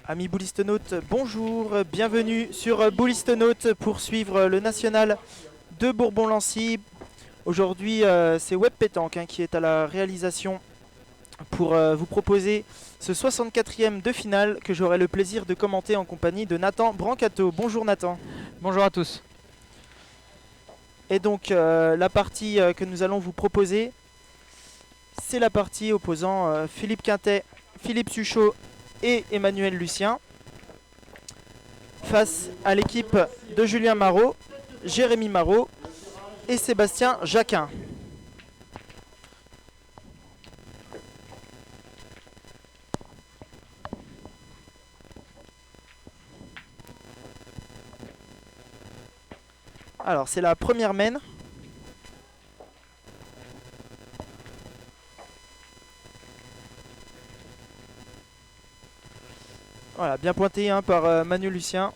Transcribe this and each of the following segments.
Amis boulistonautes, bonjour, bienvenue sur Boulistonautes pour suivre le national de Bourbon-Lancy. Aujourd'hui, c'est Web Pétanque qui est à la réalisation pour vous proposer ce 64e de finale que j'aurai le plaisir de commenter en compagnie de Nathan Brancato. Bonjour Nathan. Bonjour à tous. Et donc la partie que nous allons vous proposer, c'est la partie opposant Philippe Quintet, Philippe Suchot et Emmanuel Lucien face à l'équipe de Julien Marot, Jérémy Marot et Sébastien Jacquin. Alors c'est la première main. Voilà, bien pointé par Manu Lucien.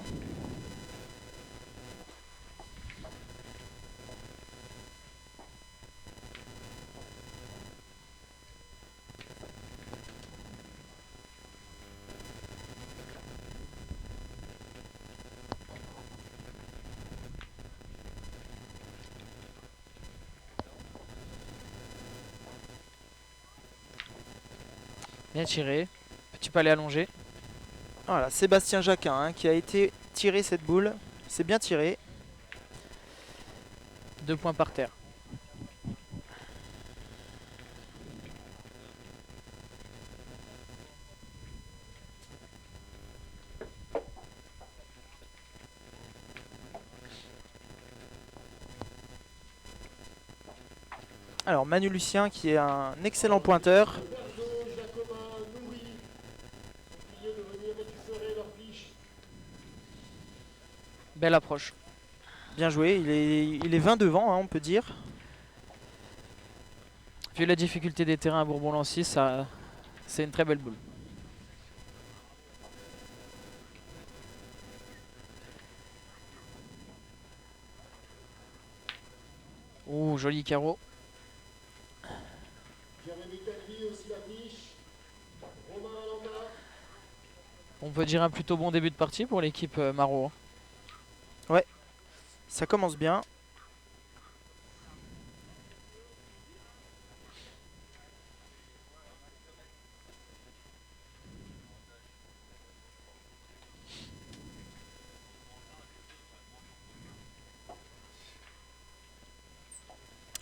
Bien tiré. Petit palais allongé. Voilà, Sébastien Jacquin qui a été tiré cette boule. C'est bien tiré. 2 points par terre. Alors Manu Lucien qui est un excellent pointeur. Belle approche. Bien joué, il est 20 devant, on peut dire. Vu la difficulté des terrains à Bourbon-Lancy, c'est une très belle boule. Ouh, joli carreau. On peut dire un plutôt bon début de partie pour l'équipe Marot. Ouais, ça commence bien.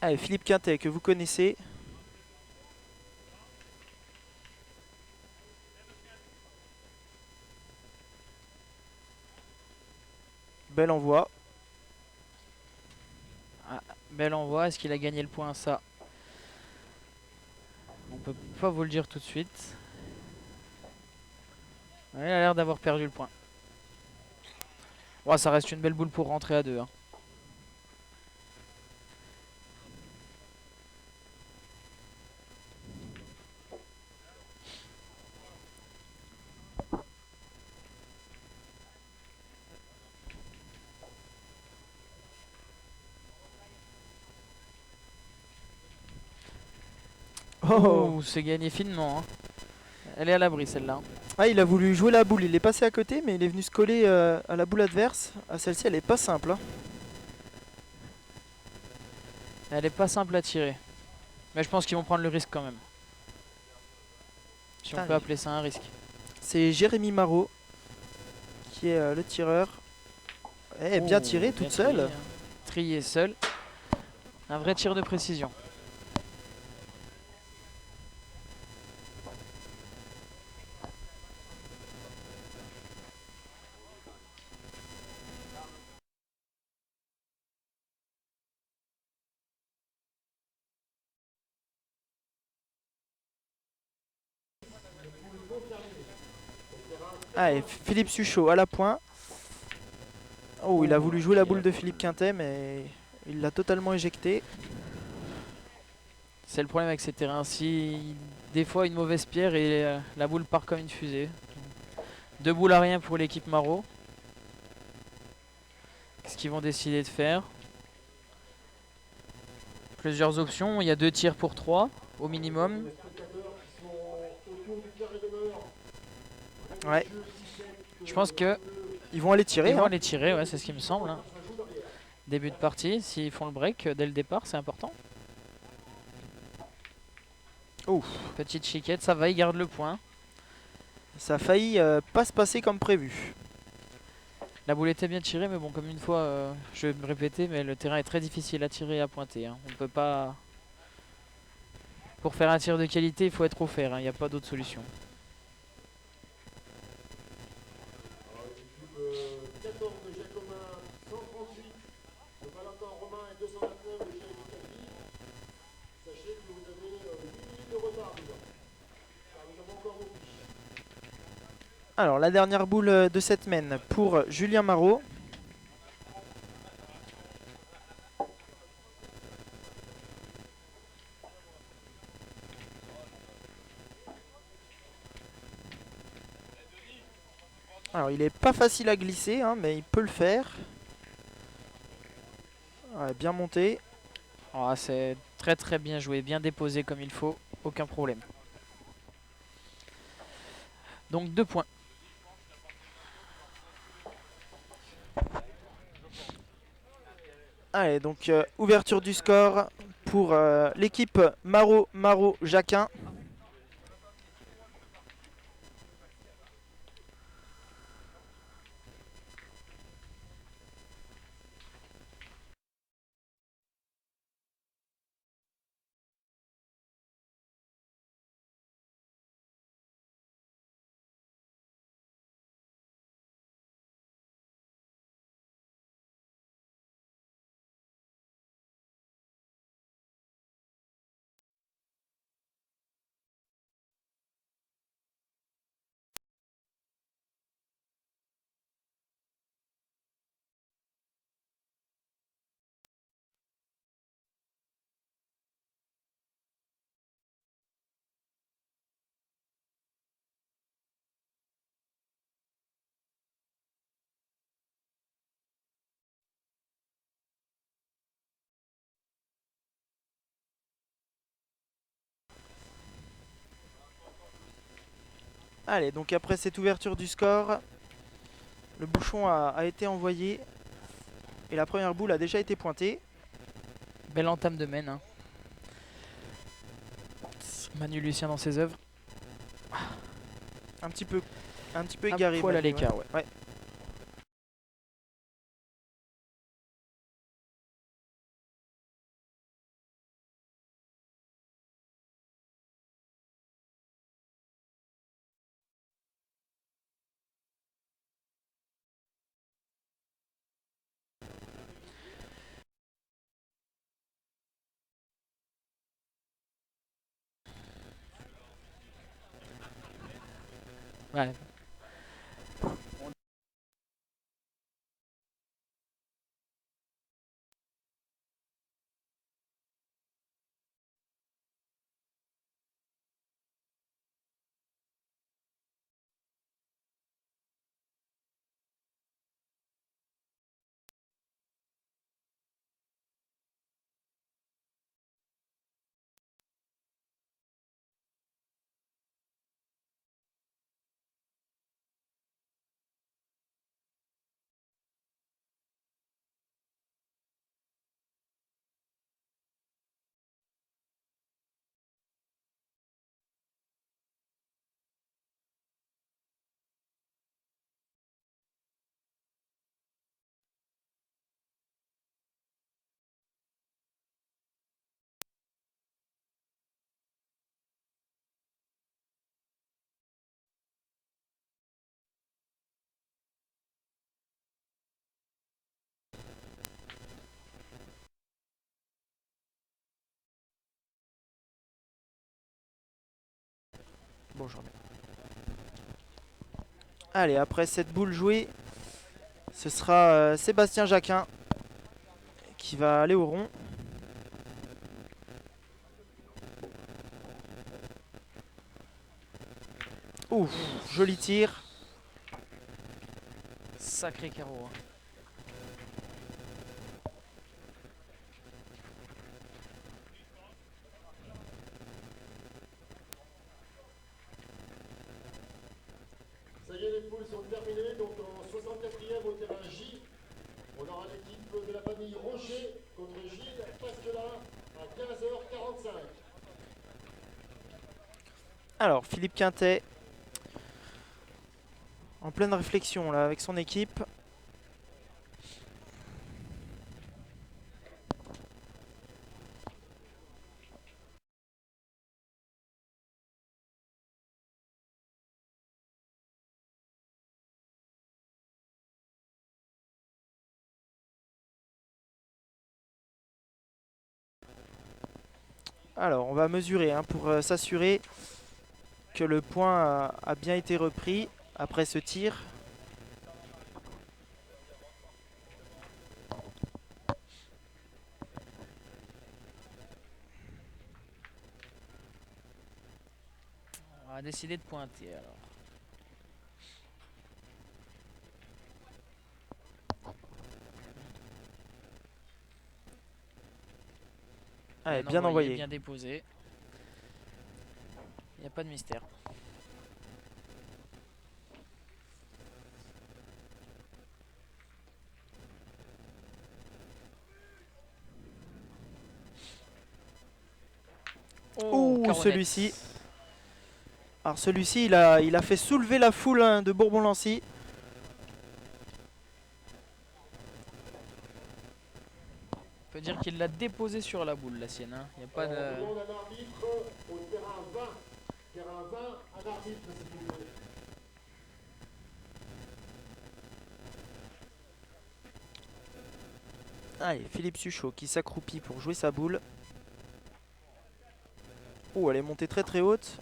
Allez, Philippe Quintet que vous connaissez. Bel envoi. Ah, bel envoi. Est-ce qu'il a gagné le point? Ça, on peut pas vous le dire tout de suite. Ouais, il a l'air d'avoir perdu le point. Ouais, ça reste une belle boule pour rentrer à 2. Oh, Ouh, c'est gagné finement. Elle est à l'abri celle-là. Ah, il a voulu jouer la boule, il est passé à côté, mais il est venu se coller à la boule adverse. Ah, celle-ci, elle est pas simple. Elle est pas simple à tirer. Mais je pense qu'ils vont prendre le risque quand même. Si on peut appeler ça un risque. C'est Jérémy Marot qui est le tireur. Eh, bien tiré, toute seule. Trié seul. Un vrai tir de précision. Allez, Philippe Suchot à la pointe. Oh, il a voulu jouer la boule de Philippe Quintet, mais il l'a totalement éjecté. C'est le problème avec ces terrains-ci. Des fois, une mauvaise pierre et la boule part comme une fusée. 2 boules à rien pour l'équipe Marot. Qu'est-ce qu'ils vont décider de faire? Plusieurs options. Il y a 2 tirs pour 3 au minimum. Ouais. Je pense que Ils vont aller tirer. ils vont Hein. aller tirer, ouais, c'est ce qui me semble. Hein. Début de partie, s'ils font le break dès le départ, c'est important. Ouf. Petite chiquette, ça va, il garde le point. Ça a failli pas se passer comme prévu. La boule était bien tirée, mais bon, comme une fois, je vais me répéter, mais le terrain est très difficile à tirer et à pointer. Hein. On peut pas... Pour faire un tir de qualité, il faut être au fer, il n'y a pas d'autre solution. Alors la dernière boule de cette mène pour Julien Marot. Alors il est pas facile à glisser, hein, mais il peut le faire. Ouais, bien monté. Oh, c'est très très bien joué, bien déposé comme il faut, aucun problème. Donc 2 points. Allez, donc ouverture du score pour l'équipe Marot-Jacquin. Allez, donc après cette ouverture du score, le bouchon a été envoyé et la première boule a déjà été pointée. Belle entame de mène. Hein. Manu Lucien dans ses œuvres. Un petit peu Un égaré. poil à Manu, l'écart, ouais. Ouais. Ouais. Bon, je remets. Allez, après cette boule jouée, ce sera Sébastien Jacquin qui va aller au rond. Ouf, joli tir. Sacré carreau. Hein. Ça y est, les poules sont terminées. Donc en 64e au terrain J, on aura l'équipe de la famille Rocher contre Gilles Pastelin à 15h45. Alors, Philippe Quintet, en pleine réflexion là avec son équipe. Alors, on va mesurer hein, pour s'assurer que le point a bien été repris après ce tir. On va décider de pointer alors. Allez, bien envoyé. Bien déposé. Il n'y a pas de mystère. Ouh, caronnette. celui-ci. Alors celui-ci, il a fait soulever la foule hein, de Bourbon-Lancy. On peut dire qu'il l'a déposé sur la boule, la sienne. Hein. Il n'y a pas de... On demande un arbitre au terrain 20. Terrain 20, un arbitre, s'il vous plaît. Allez, Philippe Suchot qui s'accroupit pour jouer sa boule. Oh, elle est montée très très haute.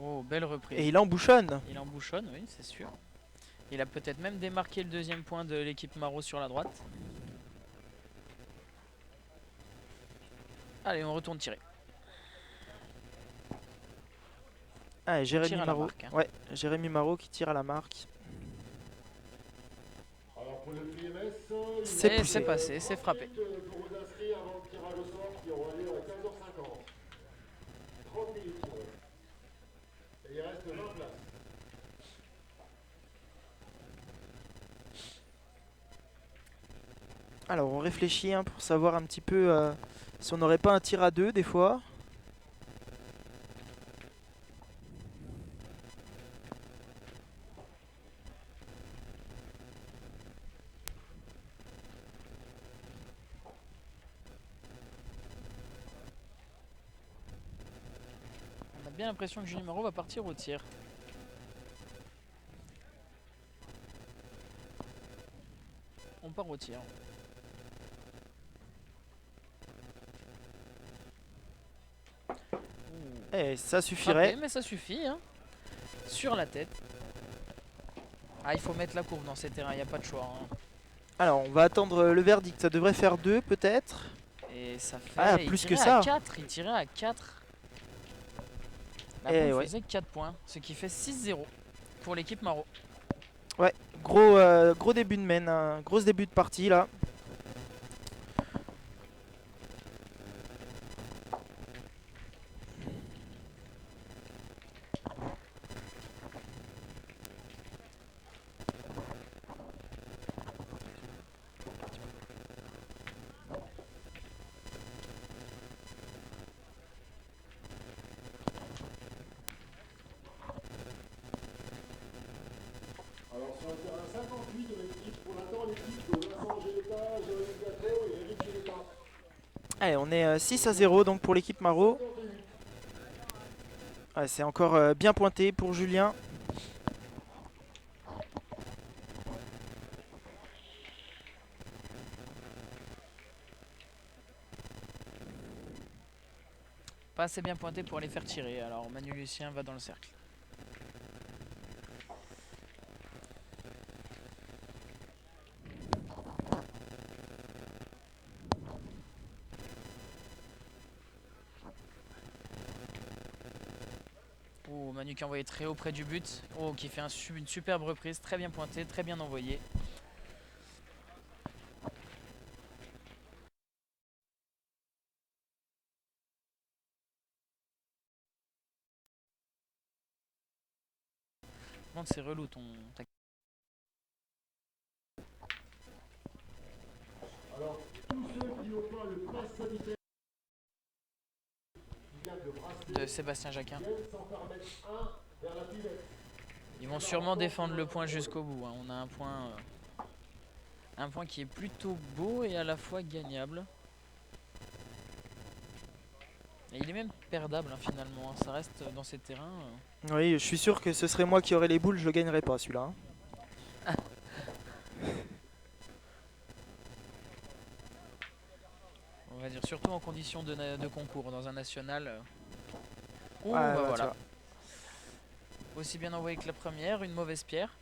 Oh, belle reprise. Et il embouchonne. Il embouchonne, oui, c'est sûr. Il a peut-être même démarqué le deuxième point de l'équipe Marot sur la droite. Allez, on retourne tirer. Allez, Jérémy Tire à la Marot. marque, hein. Ouais, Jérémy Marot qui tire à la marque. Alors pour le PMS, C'est Et poussé. c'est passé, c'est frappé. pour vous inscrire avant le tirage au sort qui aura lieu à 15h50. 30 minutes. Et il reste 20 places. Alors on réfléchit hein, pour savoir un petit peu si on n'aurait pas un tir à deux des fois. On a bien l'impression que Julie Marot va partir au tir. On part au tir. Et ça suffirait. Frappé, mais ça suffit. Hein. Sur la tête. Ah, il faut mettre la courbe dans ces terrains, il n'y a pas de choix. Hein. Alors on va attendre le verdict. Ça devrait faire 2 peut-être. Et ça fait... Ah, il plus que tirait ça. à 4, il tirait à 4. La Eh boule ouais. faisait 4 points, ce qui fait 6-0 pour l'équipe Marot. Gros début de main, hein. Gros début de partie là. Alors sur le terrain 58 de l'équipe, pour l'instant l'équipe de Vincent Géleta, Jérémy Gâteau et Eric Géleta. Allez, on est 6-0 donc pour l'équipe Marot. Ouais, c'est encore bien pointé pour Julien. Pas assez bien pointé pour les faire tirer, alors Manu Lucien va dans le cercle. Oh, Manu qui a envoyé très haut près du but. Oh, qui fait une superbe reprise, très bien pointée, très bien envoyée. Donc c'est relou ta Alors, tous ceux qui n'ont pas le pass sanitaire qui vient de bracelet de Sébastien Jacquin. viennent s'en faire mettre un vers la pivette. Ils vont sûrement défendre le point jusqu'au bout. Hein. On a un point qui est plutôt beau et à la fois gagnable. Et il est même perdable hein, finalement. Hein. Ça reste dans ces terrains. Oui, je suis sûr que ce serait moi qui aurais les boules, je le gagnerais pas celui-là. Hein. On va dire surtout en condition de concours dans un national. Ouh, Ouais, bah bah, tu voilà. vois. Aussi bien envoyé que la première, une mauvaise pierre.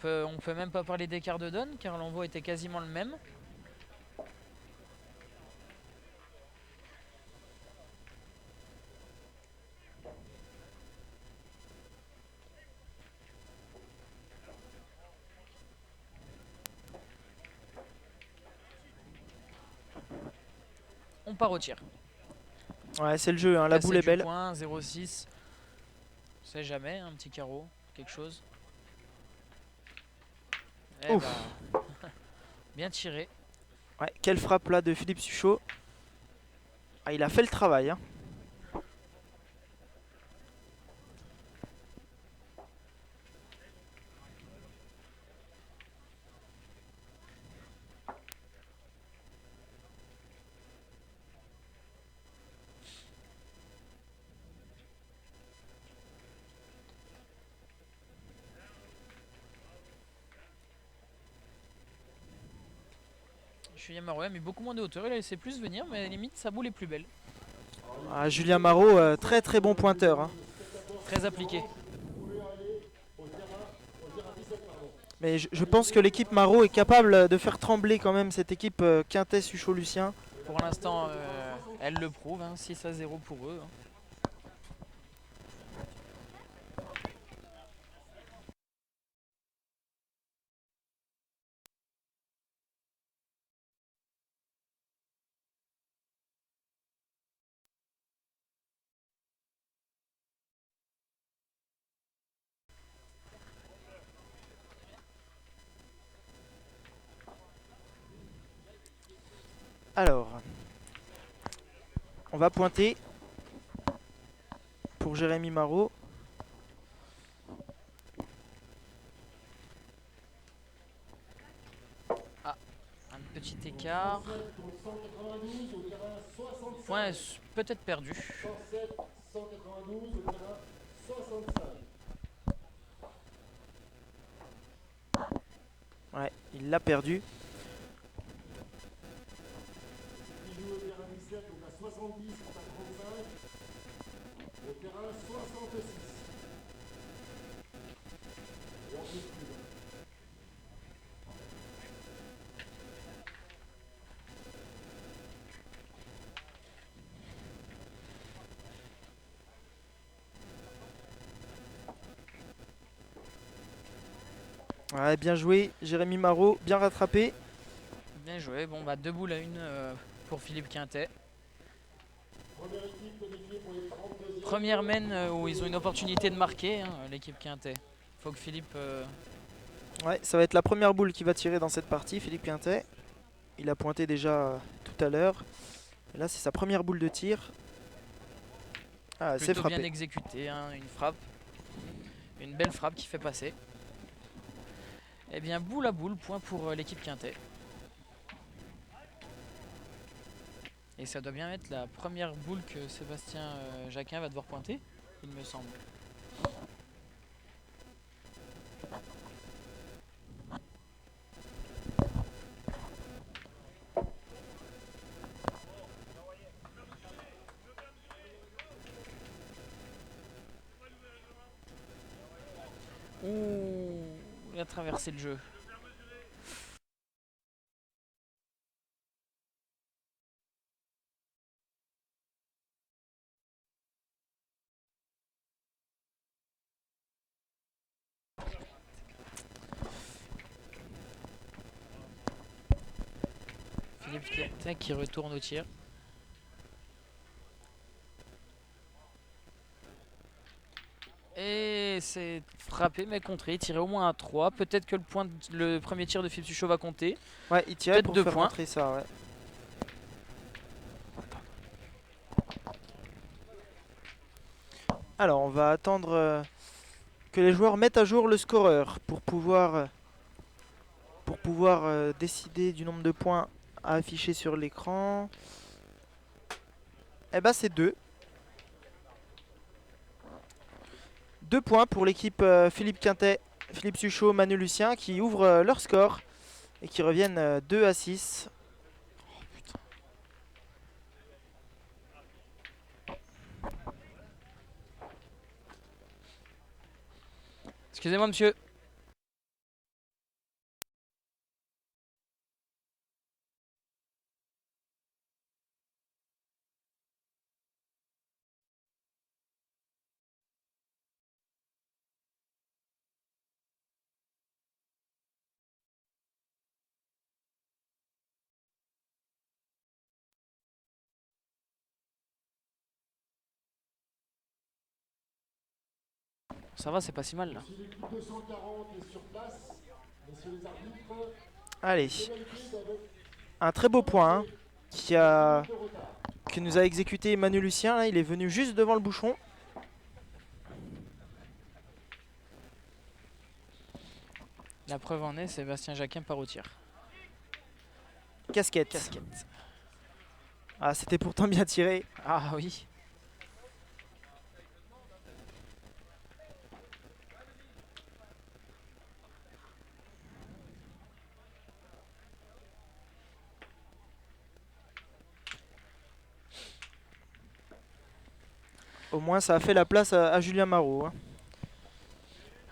On peut même pas parler d'écart de donne car l'envoi était quasiment le même. On part au tir. Ouais, c'est le jeu, hein, la Casser boule est du belle. point, 0,6. On sait jamais, un petit carreau, quelque chose. Eh Ouf. bah, bien tiré. Ouais, quelle frappe là de Philippe Suchot. Ah, il a fait le travail. Hein. Julien Marot a mis beaucoup moins de hauteur, il a laissé plus venir, mais limite sa boule est plus belle. Ah, Julien Marot, très très bon pointeur. Hein. Très appliqué. Vous pouvez aller au terrain 17, pardon. Mais je pense que l'équipe Marot est capable de faire trembler quand même cette équipe Quintet Suchot Lucien. Pour l'instant, elle le prouve, hein, 6-0 pour eux. Hein. Alors, on va pointer pour Jérémy Marot. Un petit écart. 192 au terrain 65. Point peut-être perdu. 107, 192 au terrain 65. Ouais, il l'a perdu. Il joue au terrain 17, donc à 70, c'est à 35. Au terrain 66. Et en plus plus. Ouais, bien joué, Jérémy Marot, bien rattrapé. Bien joué. Bon, bah 2 boules à 1 pour Philippe Quintet. Première équipe qualifiée pour les 32e. Première mène où ils ont une opportunité de marquer, hein, l'équipe Quintet. Faut que Philippe. Ouais, ça va être la première boule qui va tirer dans cette partie, Philippe Quintet. Il a pointé déjà tout à l'heure. Et là, c'est sa première boule de tir. Ah, c'est Plutôt bien frappé. exécuté, hein, une frappe. Une belle frappe qui fait passer. Eh bien, boule à boule, point pour l'équipe Quintet. Et ça doit bien être la première boule que Sébastien Jacquin va devoir pointer, il me semble. Ouh, il a traversé le jeu. Philippe Quintet qui retourne au tir. Et c'est frappé mais contré, tirer au moins à 3. Peut-être que le premier tir de Philippe Suchot va compter. Ouais, il tirait Peut-être pour 2 faire points. rentrer ça, ouais. Alors, on va attendre que les joueurs mettent à jour le scoreur pour pouvoir décider du nombre de points à afficher sur l'écran. Eh ben, c'est 2. 2 points pour l'équipe Philippe Quintet, Philippe Suchot, Manu Lucien qui ouvrent leur score et qui reviennent 2 à 6. Excusez-moi, monsieur. Ça va, c'est pas si mal là. Si l'équipe 240 est sur place, messieurs les arbitres, Allez, pénalité avec un très beau point hein, que nous a exécuté Manu Lucien. Là, il est venu juste devant le bouchon. La preuve en est, Sébastien Jacquin part au tir. Casquette. Casquette. Ah, c'était pourtant bien tiré. Ah oui. Au moins, ça a fait la place à Julien Marot. Hein.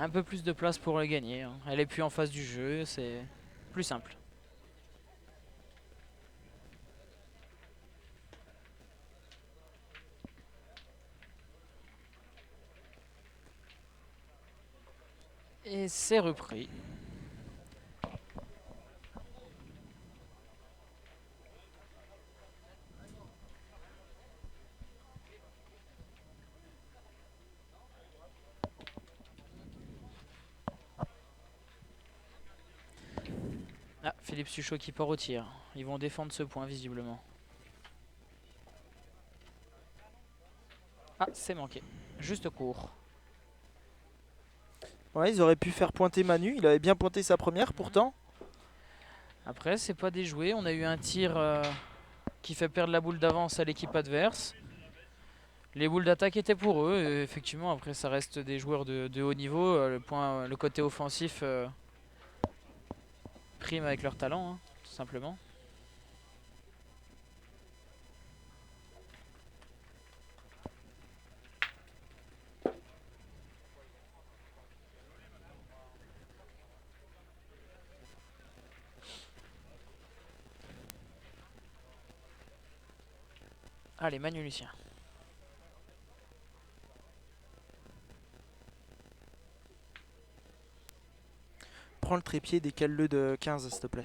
Un peu plus de place pour le gagner. Hein. Elle est plus en face du jeu, c'est plus simple. Et c'est repris. Ah, Philippe Suchot qui part au tir. Ils vont défendre ce point visiblement. Ah, c'est manqué. Juste court. Ouais, ils auraient pu faire pointer Manu. Il avait bien pointé sa première pourtant. Après, c'est pas déjoué. On a eu un tir qui fait perdre la boule d'avance à l'équipe adverse. Les boules d'attaque étaient pour eux. Et effectivement, après, ça reste des joueurs de haut niveau. Le côté offensif prime avec leur talent, hein, tout simplement. Allez, Manu Lucien. Prends le trépied, décale-le de 15 s'il te plaît.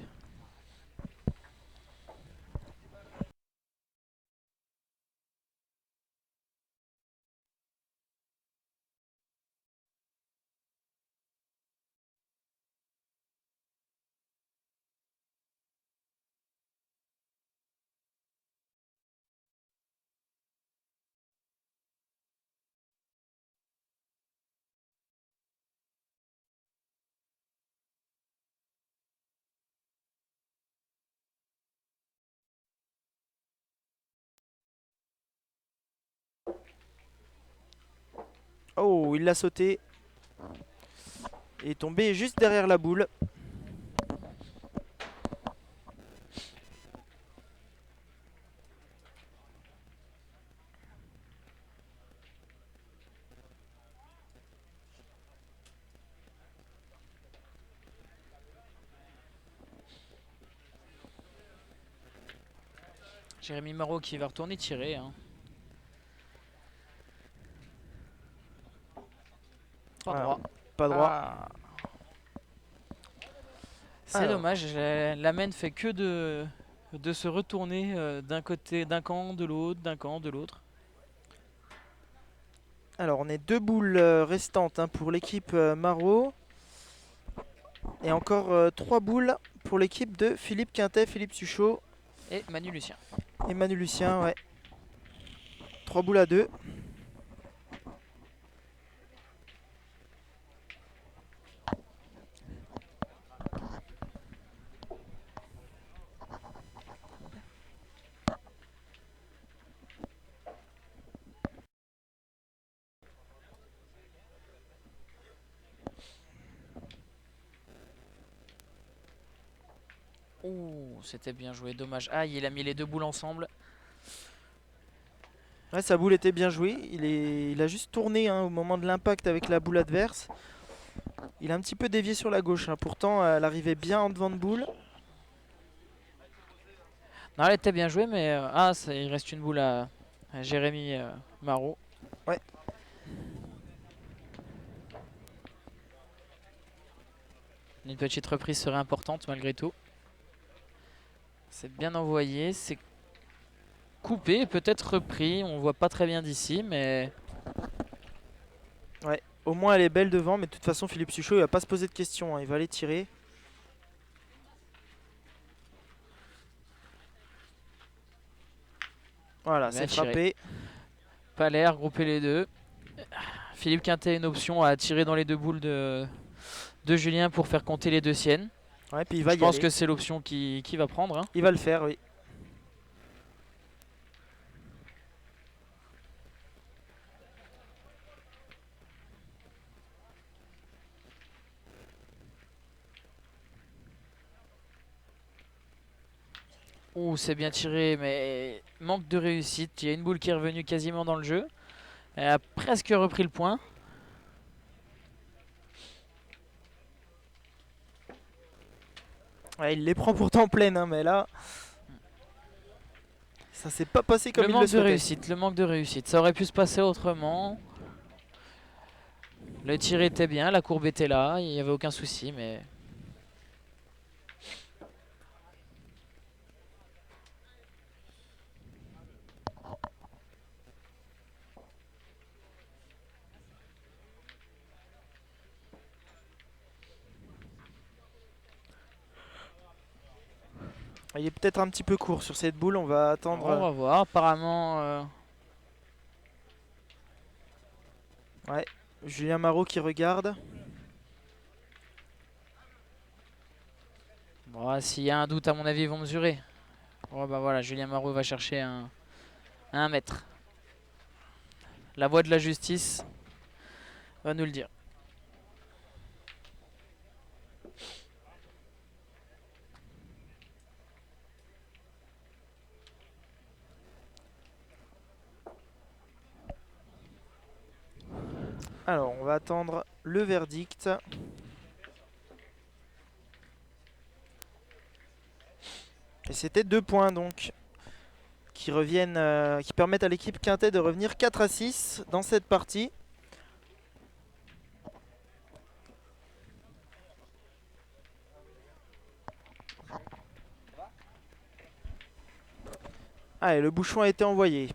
Oh, il l'a sauté. Et est tombé juste derrière la boule. Jérémy Marot qui va retourner tirer. Hein. Pas Ah, droit. Pas droit. Ah. C'est Alors. dommage. La main ne fait que de se retourner d'un côté, d'un camp, de l'autre, d'un camp, de l'autre. Alors on est 2 boules restantes hein, pour l'équipe Marot. Et encore 3 boules pour l'équipe de Philippe Quintet, Philippe Suchot Et Manu Lucien. et Manu Lucien. Ouais. 3 boules à 2. Ouh, c'était bien joué, dommage. Ah, il a mis les 2 boules ensemble. Ouais, sa boule était bien jouée. Il a juste tourné hein, au moment de l'impact avec la boule adverse. Il a un petit peu dévié sur la gauche. Hein. Pourtant, elle arrivait bien en devant de boule. Non, elle était bien jouée, mais il reste une boule à Jérémy Marot. Ouais. Une petite reprise serait importante malgré tout. C'est bien envoyé, c'est coupé, peut-être repris. On voit pas très bien d'ici, mais Ouais. Au moins, elle est belle devant. Mais de toute façon, Philippe Suchot, il va pas se poser de questions. Hein. Il va aller tirer. Voilà, bien c'est tiré. frappé. Pas l'air, grouper les deux. Philippe Quintet a une option à tirer dans les 2 boules de Julien pour faire compter les 2 siennes. Ouais, puis il va Je y pense aller. que c'est l'option qui va prendre. Hein. Il va le faire, oui. Ouh, c'est bien tiré, mais manque de réussite. Il y a une boule qui est revenue quasiment dans le jeu. Elle a presque repris le point. Ouais, il les prend pourtant en pleine, hein, mais là, ça s'est pas passé comme Le il le manque de souhaitait. réussite, le manque de réussite. Ça aurait pu se passer autrement. Le tir était bien, la courbe était là, il n'y avait aucun souci, mais Il est peut-être un petit peu court sur cette boule, on va attendre. on va voir. Apparemment, Ouais, Julien Marot qui regarde. bon, s'il y a un doute, à mon avis, ils vont mesurer. Oh, bah voilà, Julien Marot va chercher un 1 mètre. La voix de la justice va nous le dire. Alors, on va attendre le verdict. Et c'était 2 points donc qui reviennent, qui permettent à l'équipe Quintet de revenir 4-6 dans cette partie. Ah, et le bouchon a été envoyé.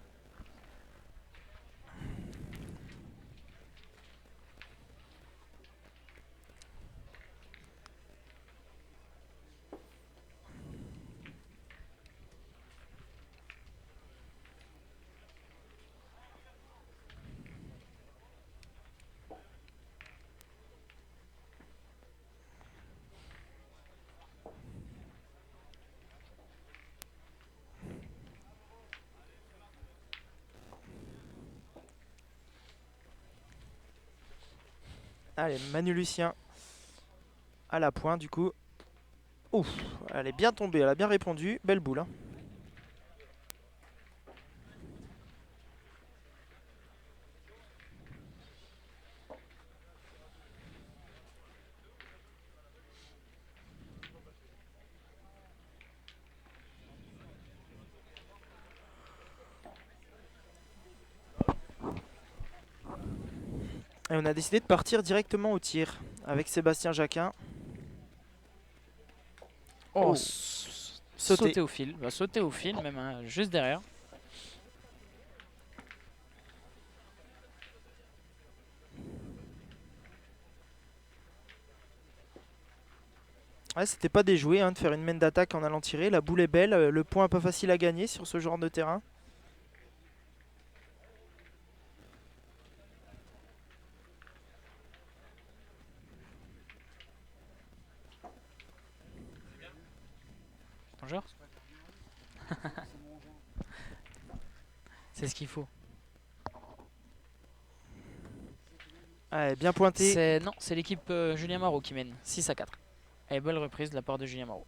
Allez, Manu Lucien à la pointe du coup. Ouf, elle est bien tombée, elle a bien répondu. Belle boule. Hein. Et on a décidé de partir directement au tir avec Sébastien Jacquin. Oh, Oh, sauter au fil. Bah, sauter au fil, même hein, juste derrière. Ouais, c'était pas déjoué hein, de faire une main d'attaque en allant tirer. La boule est belle, le point pas facile à gagner sur ce genre de terrain. Bonjour. C'est ce qu'il faut. Ouais, bien pointé. Non, c'est l'équipe Julien Marot qui mène 6-4. Et belle reprise de la part de Julien Marot.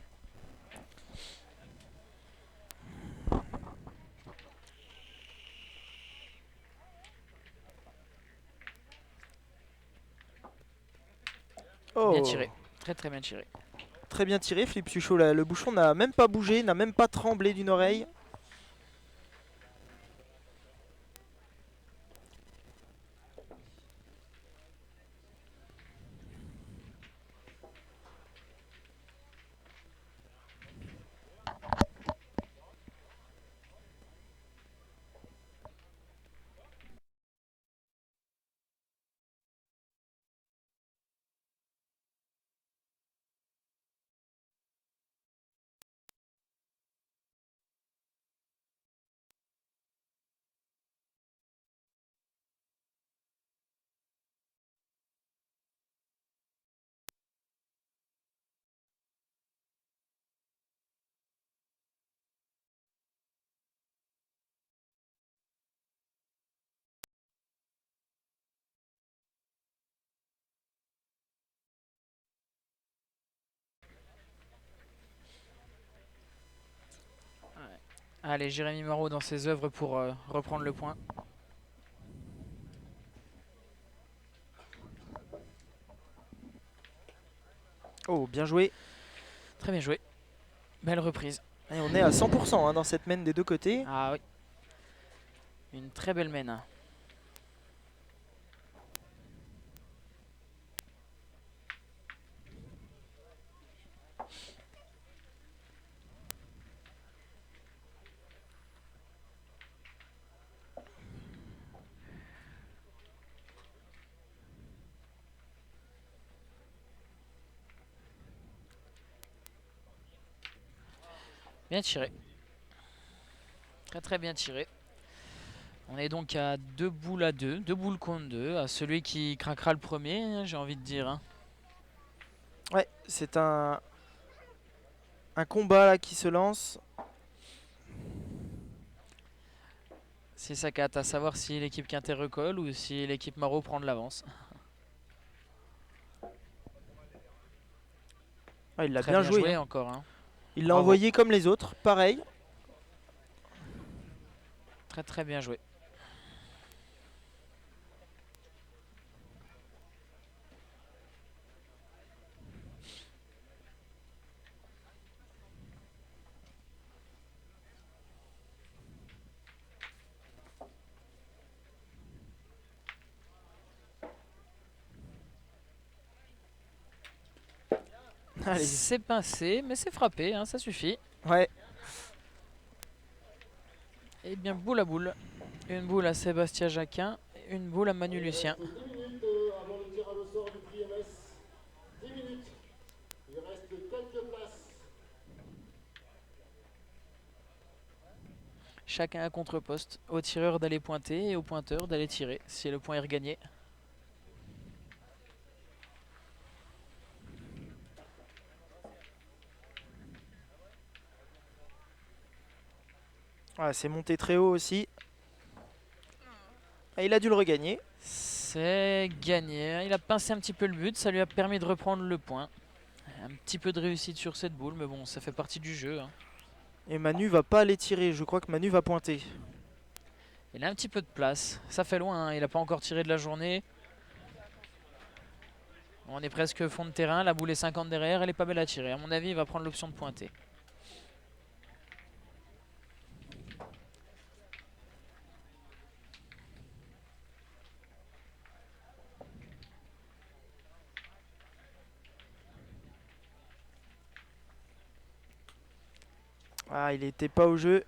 Oh, Bien tiré. Très très bien tiré. très bien tiré, Philippe Suchot. Le bouchon n'a même pas bougé, n'a même pas tremblé d'une oreille. Allez, Jérémy Marot dans ses œuvres pour reprendre le point. Oh, bien joué. Très bien joué. Belle reprise. Et on est à 100% hein, dans cette main des deux côtés. Ah oui. Une très belle mène. Bien tiré. Très très bien tiré. On est donc à 2 boules à 2. 2 boules contre 2. À celui qui craquera le premier, j'ai envie de dire. Hein. Ouais, c'est un combat là qui se lance. 6-4, à savoir si l'équipe Quintet recolle ou si l'équipe Marot prend de l'avance. Ah, il l'a Très bien joué. Hein. encore. Hein. Il l'a Bravo. envoyé comme les autres, pareil. Très très bien joué. Allez. C'est pincé, mais c'est frappé, hein, ça suffit. Ouais. Et bien boule à boule. Une boule à Sébastien Jacquin, une boule à Manu Lucien. 10 minutes avant le tirage au sort du prix MS. 10 minutes. Il reste quelques places. Chacun à contre-poste. Au tireur d'aller pointer et au pointeur d'aller tirer si le point est regagné. Ouais, c'est monté très haut aussi. Et il a dû le regagner. C'est gagné. Il a pincé un petit peu le but, ça lui a permis de reprendre le point. Un petit peu de réussite sur cette boule, mais bon, ça fait partie du jeu. Hein. Et Manu va pas aller tirer. Je crois que Manu va pointer. Il a un petit peu de place. Ça fait loin, hein. Il n'a pas encore tiré de la journée. On est presque fond de terrain. La boule est 50 derrière. Elle est pas belle à tirer. À mon avis, il va prendre l'option de pointer. Ah, il était pas au jeu.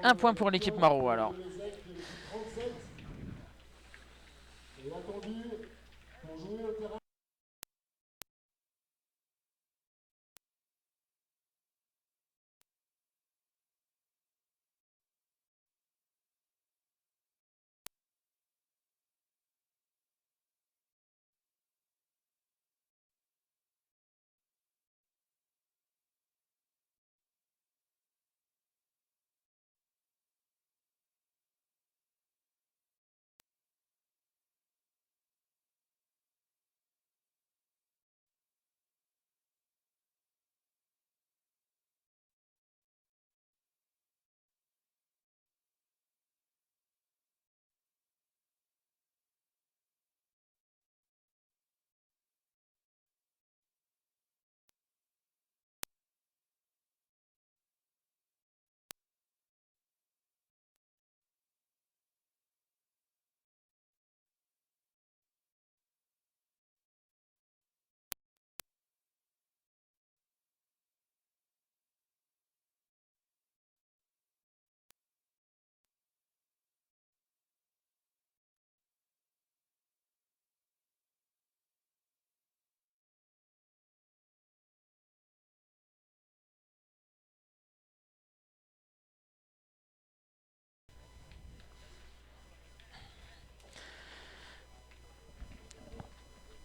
Un point pour l'équipe Marot alors. Il a attendu pour jouer au terrain.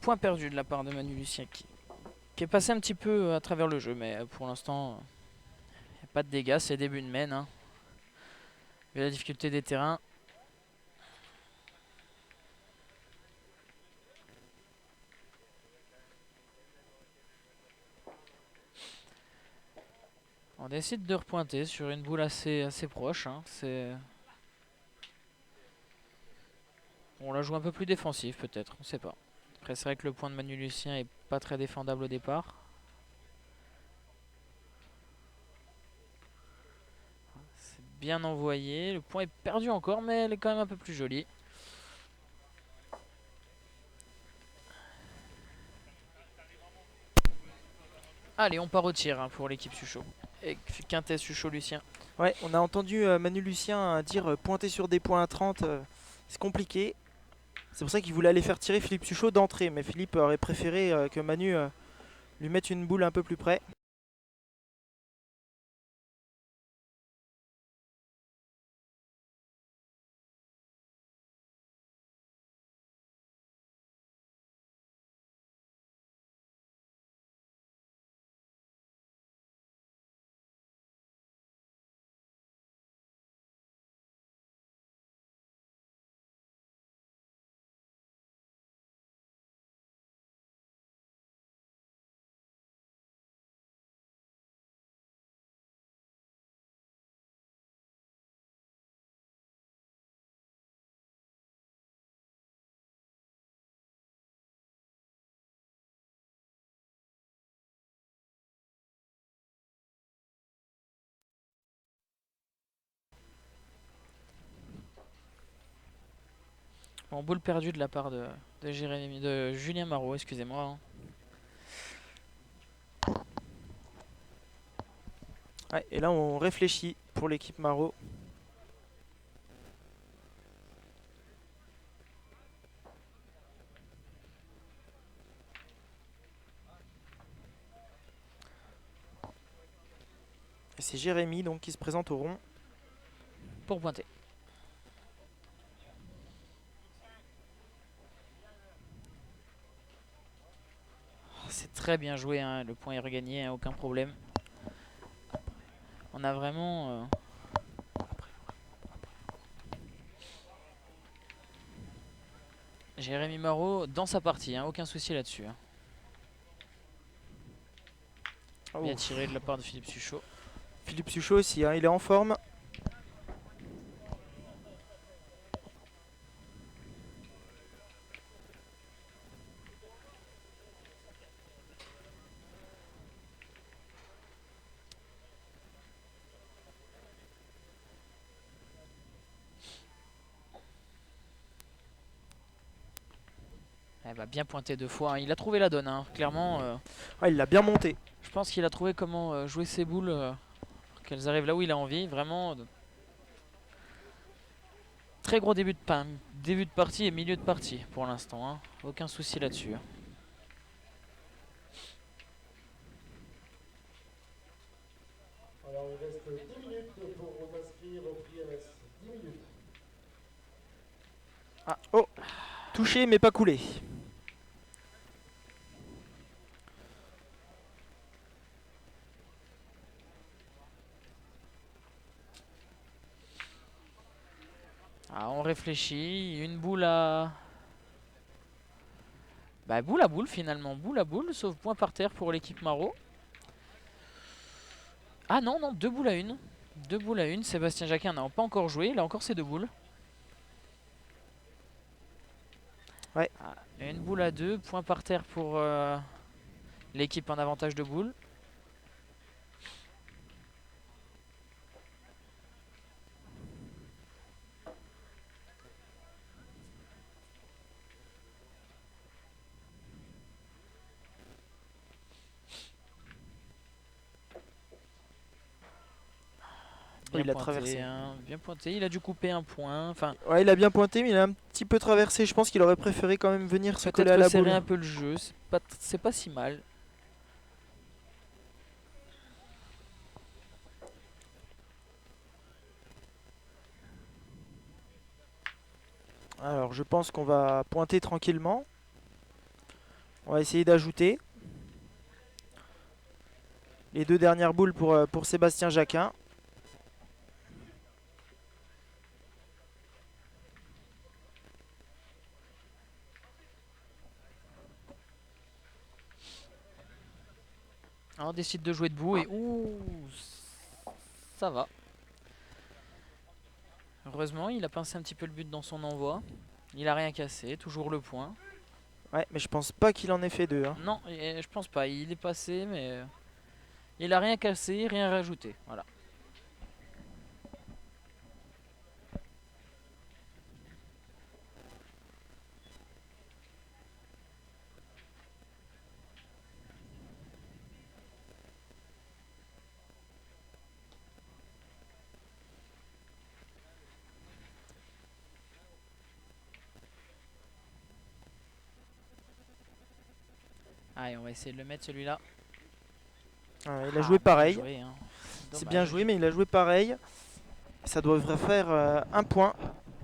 point perdu de la part de Manu Lucien qui est passé un petit peu à travers le jeu, mais pour l'instant, il n'y a pas de dégâts, c'est début de main. Hein. Vu la difficulté des terrains. On décide de repointer sur une boule assez proche. Hein. On la joue un peu plus défensif peut-être, on sait pas. Après c'est vrai que le point de Manu Lucien est pas très défendable au départ. C'est bien envoyé, le point est perdu encore mais elle est quand même un peu plus jolie. Allez, on part au tir hein, pour l'équipe Suchot. Et Quintet Suchot Lucien. Ouais, on a entendu Manu Lucien dire pointer sur des points à 30, c'est compliqué. C'est pour ça qu'il voulait aller faire tirer Philippe Suchot d'entrée, mais Philippe aurait préféré que Manu lui mette une boule un peu plus près. Bon, boule perdue de la part de Julien Marot, excusez-moi. Hein. Ouais, et là on réfléchit pour l'équipe Marot. Et c'est Jérémy donc qui se présente au rond. Pour pointer. C'est très bien joué, hein. Le point est regagné, hein, aucun problème. On a vraiment... Jérémy Marot dans sa partie, hein, aucun souci là-dessus. Hein. Oh. Bien tiré de la part de Philippe Suchot. Philippe Suchot aussi, hein, il est en forme. Elle va bien pointer 2 fois. Hein. Il a trouvé la donne, hein. Clairement. Ah, il l'a bien monté. Je pense qu'il a trouvé comment jouer ses boules pour qu'elles arrivent là où il a envie. Vraiment. Très gros début de partie et milieu de partie pour l'instant. Hein. Aucun souci là-dessus. Hein. Alors il reste 10 minutes pour vous inscrire au PMS. 10 minutes. Ah, oh, touché mais pas coulé. Ah, on réfléchit. Une boule à... Bah boule à boule finalement. Boule à boule, sauf point par terre pour l'équipe Marot. Ah non, non, 2 boules à 1. 2 boules à 1. Sébastien Jacquin n'a pas encore joué. Il a encore ses 2 boules. Ouais. Ah, une boule à 2. Point par terre pour l'équipe en avantage de boules. Il a traversé. Hein, bien pointé, il a dû couper un point. Enfin, ouais, il a bien pointé, mais il a un petit peu traversé. Je pense qu'il aurait préféré quand même venir se coller à la boule. Peut-être un peu le jeu, c'est pas si mal. Alors, je pense qu'on va pointer tranquillement. On va essayer d'ajouter les 2 dernières boules pour Sébastien Jacquin. Alors, on décide de jouer debout et ouh, ça va. Heureusement, il a pincé un petit peu le but dans son envoi. Il a rien cassé, toujours le point. Ouais, mais je pense pas qu'il en ait fait 2. Hein. Non, je pense pas. Il est passé, mais il a rien cassé, rien rajouté. Voilà. Allez, on va essayer de le mettre celui-là. Il a joué pareil. Hein. C'est bien joué, mais il a joué pareil. Ça devrait faire 1 point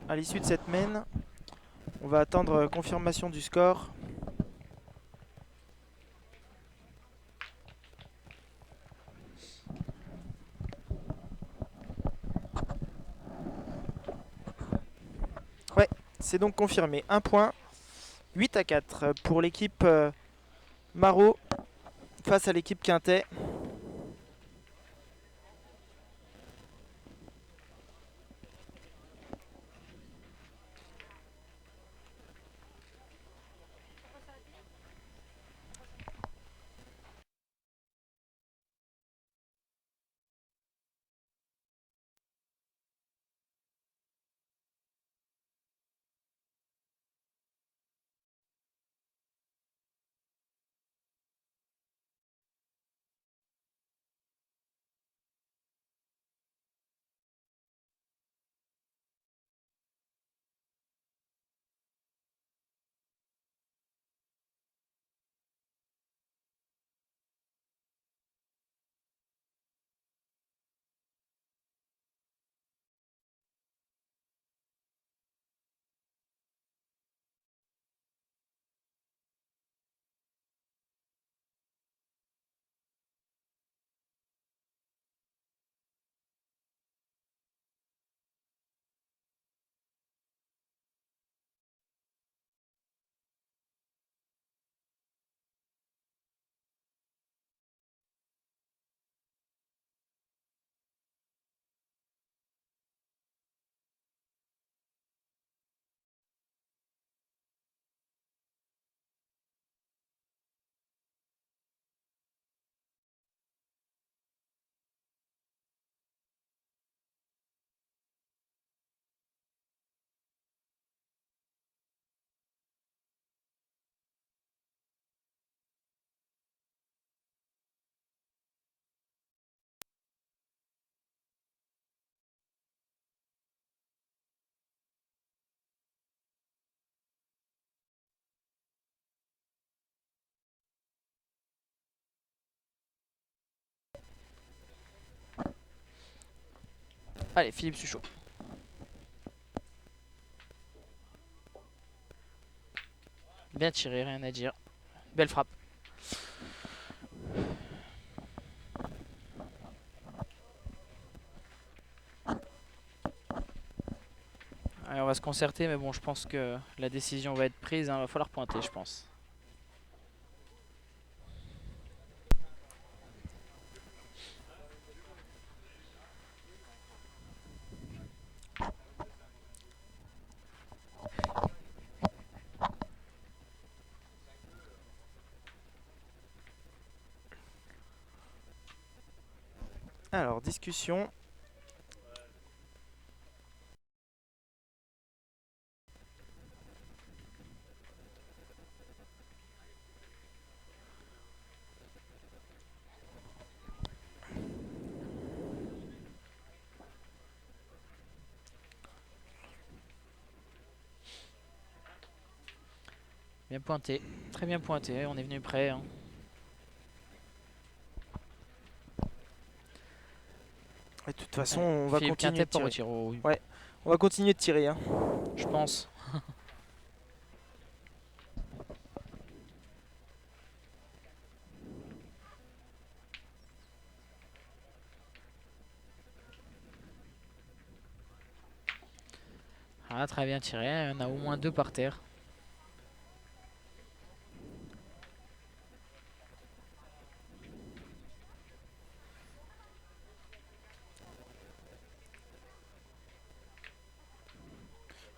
à l'issue de cette main. On va attendre confirmation du score. Ouais, c'est donc confirmé. 1 point. 8-4 pour l'équipe Marot face à l'équipe Quintet. Allez, Philippe Suchot. Bien tiré, rien à dire. Belle frappe. Allez, on va se concerter, mais bon, je pense que la décision va être prise. Il va falloir pointer, je pense. Alors, discussion. Bien pointé, très bien pointé, on est venu prêt. Hein. Et de toute façon, on va Philippe continuer Quintet de pour tirer. retirer, oui. Ouais, on va continuer de tirer. Hein. Je pense. Ah, très bien tiré. On a au moins 2 par terre.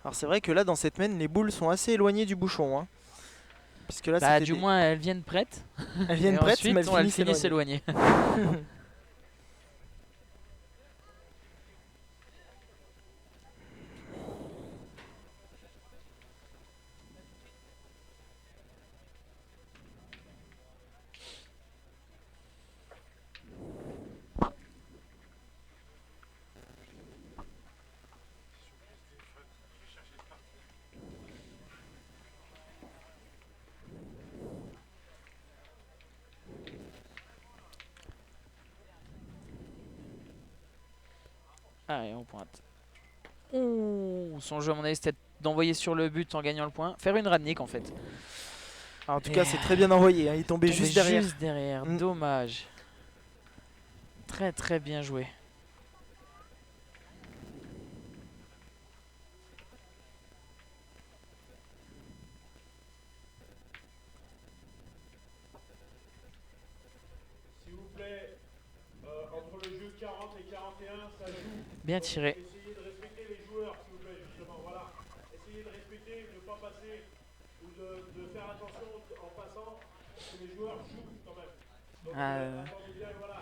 Alors c'est vrai que là dans cette main les boules sont assez éloignées du bouchon. Hein. Puisque là Bah, c'était du moins, elles viennent prêtes. elles viennent Et prêtes ensuite, mais elles elles finissent finissent éloignées. éloignées. Allez, on pointe. Ouh, son jeu, à mon avis, c'était d'envoyer sur le but en gagnant le point. Faire une radnick, en fait. Alors, en tout cas c'est très bien envoyé, hein. Il est tombé Tombé juste derrière. juste derrière, Mm. dommage. Très très bien joué. S'il vous plaît, entre le jeu 40 et 41, ça joue. Bien tiré. Essayez de respecter les joueurs, s'il vous plaît, justement, voilà. Essayez de respecter, de ne pas passer, ou de faire attention en passant, parce que les joueurs jouent quand même. Donc, attendez bien, voilà.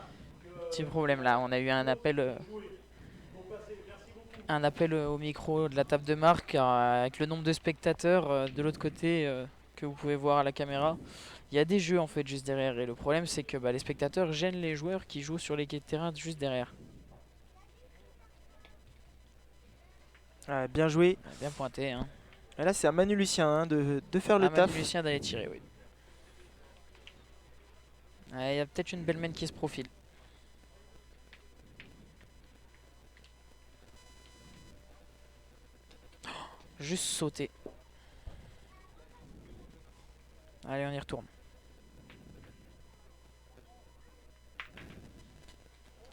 Petit problème là, on a eu un appel, Pour passer, merci beaucoup. au micro de la table de marque avec le nombre de spectateurs de l'autre côté que vous pouvez voir à la caméra. Il y a des jeux en fait juste derrière et le problème c'est que les spectateurs gênent les joueurs qui jouent sur les quais de terrain juste derrière. Ah, bien joué. Bien pointé, hein. Et là c'est à Manu Lucien hein, de faire le Ah, Manu taf. Lucien d'aller tirer, oui. Il y a peut-être une belle main qui se profile. Juste sauter. Allez, on y retourne.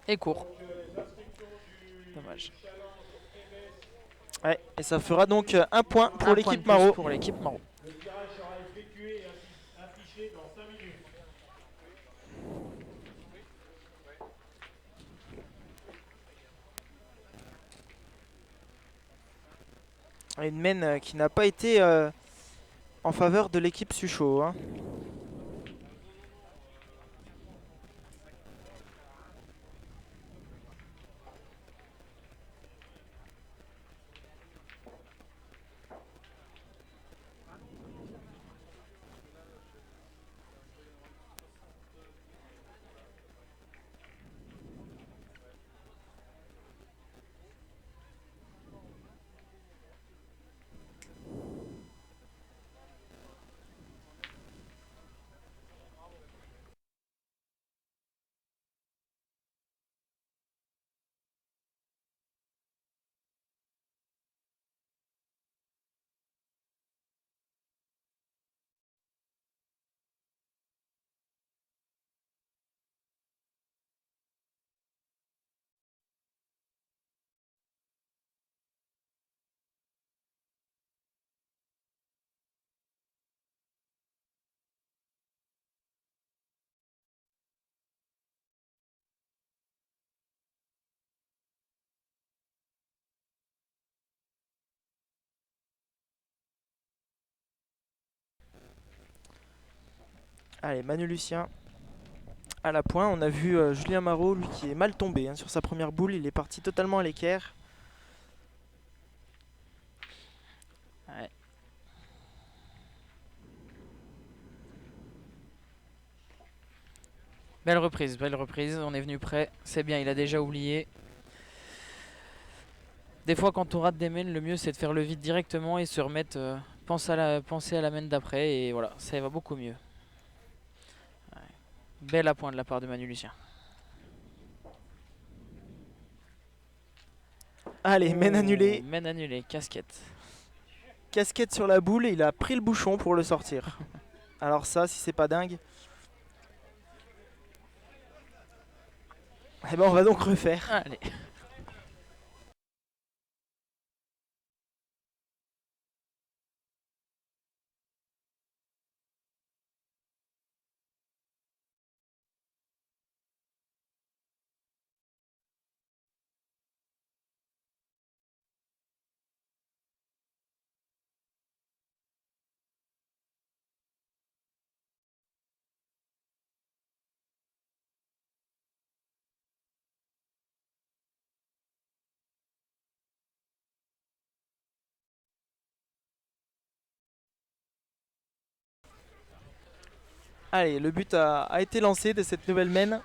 Et court. Dommage. Ouais, et ça fera donc un point pour Un point de l'équipe plus Maro. pour l'équipe Maro. Le tirage sera effectué et affiché dans 5 minutes. Une main qui n'a pas été en faveur de l'équipe Suchot. Hein. Allez, Manu Lucien à la pointe. On a vu Julien Maro, lui qui est mal tombé hein, sur sa première boule. Il est parti totalement à l'équerre. Ouais. Belle reprise, on est venu prêt. C'est bien, il a déjà oublié. Des fois quand on rate des mains, le mieux c'est de faire le vide directement et se remettre, penser à la main d'après et voilà, ça va beaucoup mieux. Ouais. Belle appoint de la part de Manu Lucien. Allez, main annulée. Main annulée, casquette. Casquette sur la boule et il a pris le bouchon pour le sortir. Alors ça, si c'est pas dingue. Eh ben on va donc refaire. Allez. Allez, le but a été lancé de cette nouvelle main.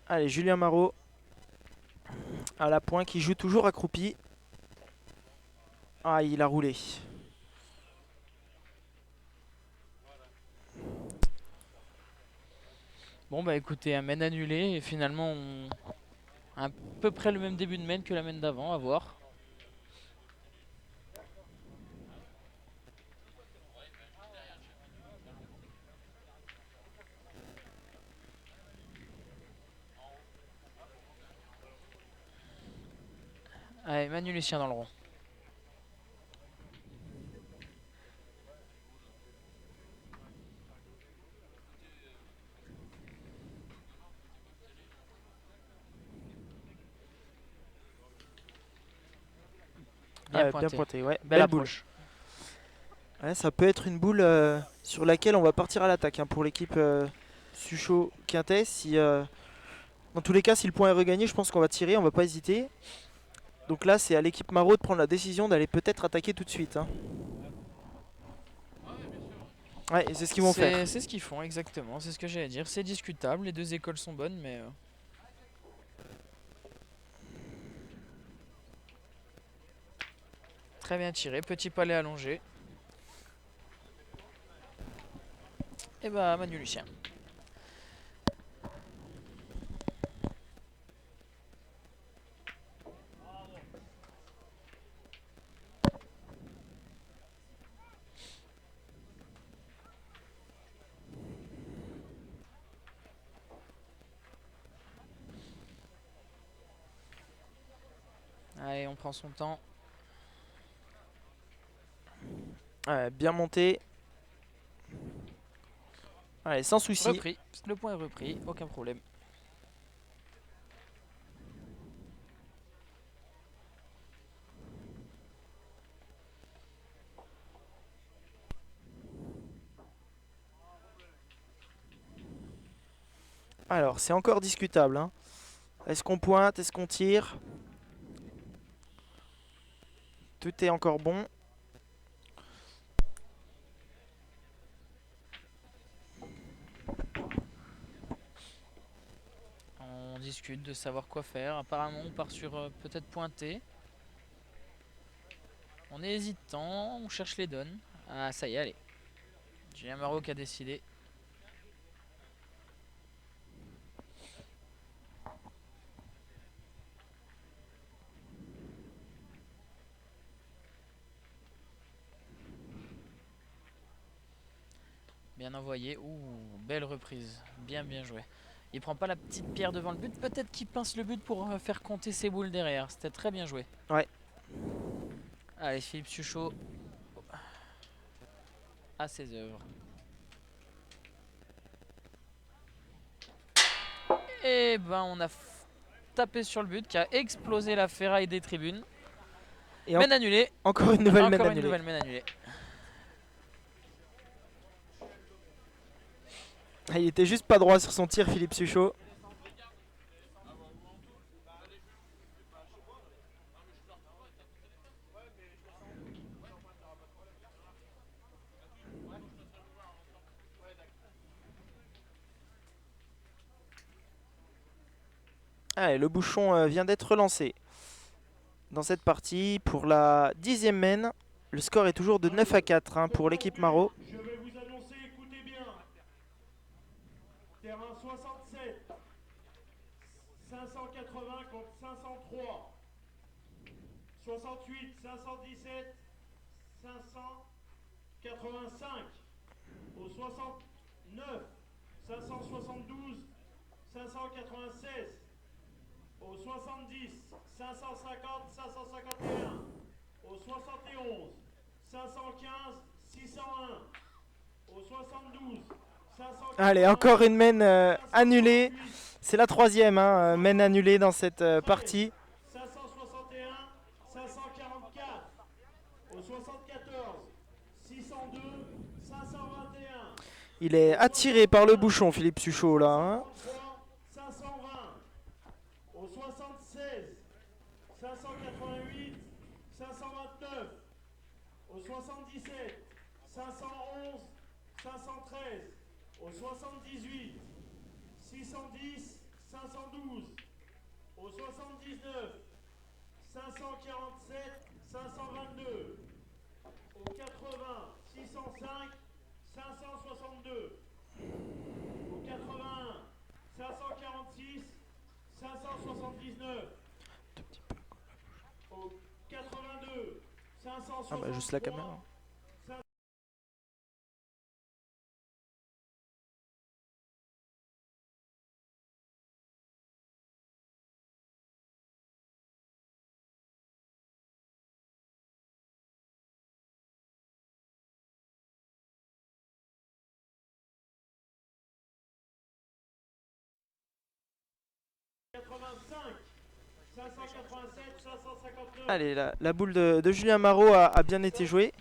Allez, Julien Marot à la pointe qui joue toujours accroupi. Ah, il a roulé. Bon bah écoutez, un main annulé et finalement on a à peu près le même début de main que la main d'avant, à voir. Allez, Manu Lucien dans le rond. Bien Bien pointé, ouais. Belle Belle boule. approche. Ouais, ça peut être une boule sur laquelle on va partir à l'attaque pour l'équipe Suchot Quintet. Si, dans tous les cas, si le point est regagné, je pense qu'on va tirer, on va pas hésiter. Donc là, c'est à l'équipe Marot de prendre la décision d'aller peut-être attaquer tout de suite. Ouais, et c'est ce qu'ils vont faire. C'est ce qu'ils font, exactement. C'est ce que j'allais dire. C'est discutable. Les deux écoles sont bonnes, mais. Très bien tiré. Petit palais allongé. Et bah, Manu Lucien. Allez, on prend son temps. Ouais, bien monté. Allez, sans souci. Repris. Le point est repris. Aucun problème. Alors, c'est encore discutable. Est-ce qu'on pointe? Est-ce qu'on tire? Tout est encore bon. On discute de savoir quoi faire. Apparemment, on part sur peut-être pointer. On est hésitant. On cherche les donnes. Ah, ça y est, allez. Julien Marot qui a décidé. Bien envoyé. Ouh, belle reprise. Bien joué. Il prend pas la petite pierre devant le but. Peut-être qu'il pince le but pour faire compter ses boules derrière. C'était très bien joué. Ouais. Allez, Philippe Suchot à ses œuvres. Et ben on a tapé sur le but qui a explosé la ferraille des tribunes. Et main annulée. Encore une nouvelle main Encore une annulée. nouvelle main annulée. Il était juste pas droit sur son tir, Philippe Suchot. Allez, le bouchon vient d'être relancé dans cette partie pour la 10e main. Le score est toujours de 9 à 4 pour l'équipe Marot. Je vais vous annoncer, écoutez bien. Terrain 67. 580 contre 503. 68, 517, 585. Au 69, 572, 596. Au 70, 550, 551. Au 71, 515, 601. Au 72, 540. Allez, encore une main annulée. C'est la 3e main annulée dans cette partie. 561, 544. Il est attiré par le bouchon, Philippe Suchot, là. Hein. 520. Au 76, 588, 529. Au 77, 511, 513. Au 78, 610, 512. Au 79, 547, 522. Au 80, 605, 562. Au 81, 546, 579. Au 82, Ah bah juste la caméra. 563. Allez, la boule de Julien Marot a bien été jouée.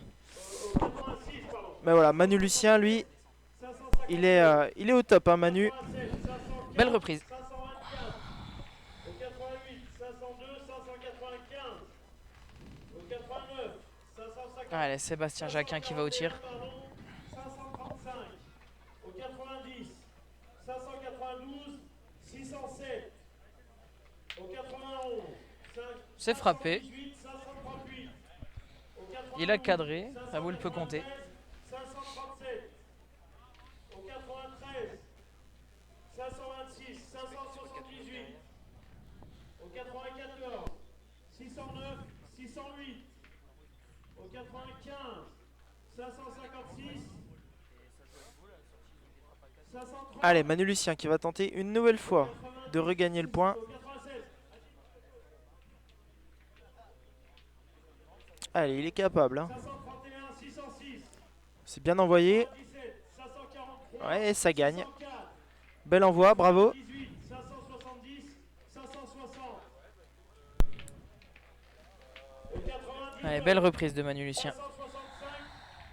Mais voilà, Manu Lucien, lui, il est au top, hein, Manu. Belle reprise. Au 88, 502, 595. Au 89, 550. Allez, Sébastien Jacquin qui va au tir. 535. Au 90, 592, 607. Au 91, C'est frappé. 538. Au 92, Il a cadré. La boule peut compter. 537. Au 93, 526, 578. Au 94, 609, 608. Au 95, 556, 530. Allez, Manu Lucien qui va tenter une nouvelle fois de regagner le point. Au 96, Allez, il est capable. Hein. 531, 606. C'est bien envoyé. 17, 543. Ouais, et ça gagne. 504. Bel envoi, bravo. 18, 570, 560. Au 99, Allez, belle reprise de Manu Lucien. 565,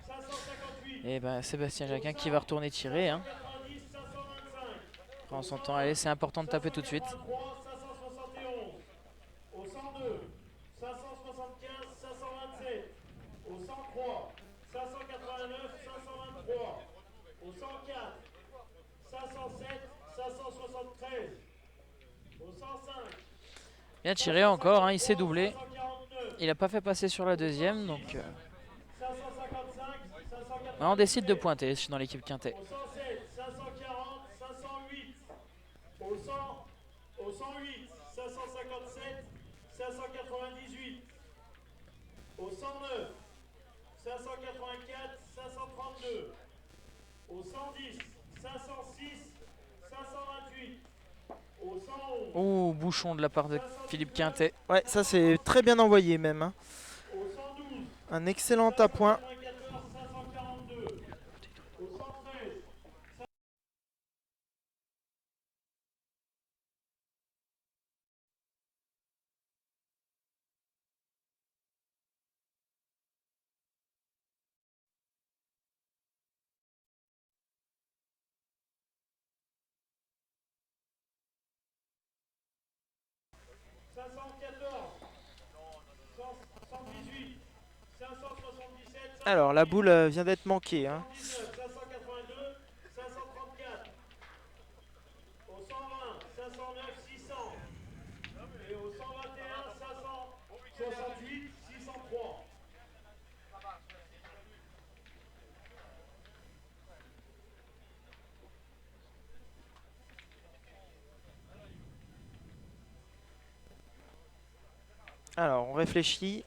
558. Et ben Sébastien Jacquin qui va retourner tirer. Hein. 590, 525. Prends son temps. Allez, c'est important de taper tout de suite. 573, 571. Au 102, 575, 527. Au 103, 589, 523. Au 104, 507, 573. Au 105, Bien tiré encore. Hein. Il s'est doublé. 549. Il n'a pas fait passer sur la deuxième. Donc 555, 580. on décide de pointer dans l'équipe Quintet. Au 107, 540, 508. Au 100, au 108, 557, 598. Au 109, 584, 532. Au 110, 506, 528. Au 111, Ouh, bouchon de la part de Philippe Quintet. Ouais, ça c'est très bien envoyé même. Hein. au 112, Un excellent appoint. 594, 542. Au 113, Alors, la boule vient d'être manquée. Hein. 582, 534. Au 120, 509, 600. Et au 121, 568, 603. Alors, on réfléchit.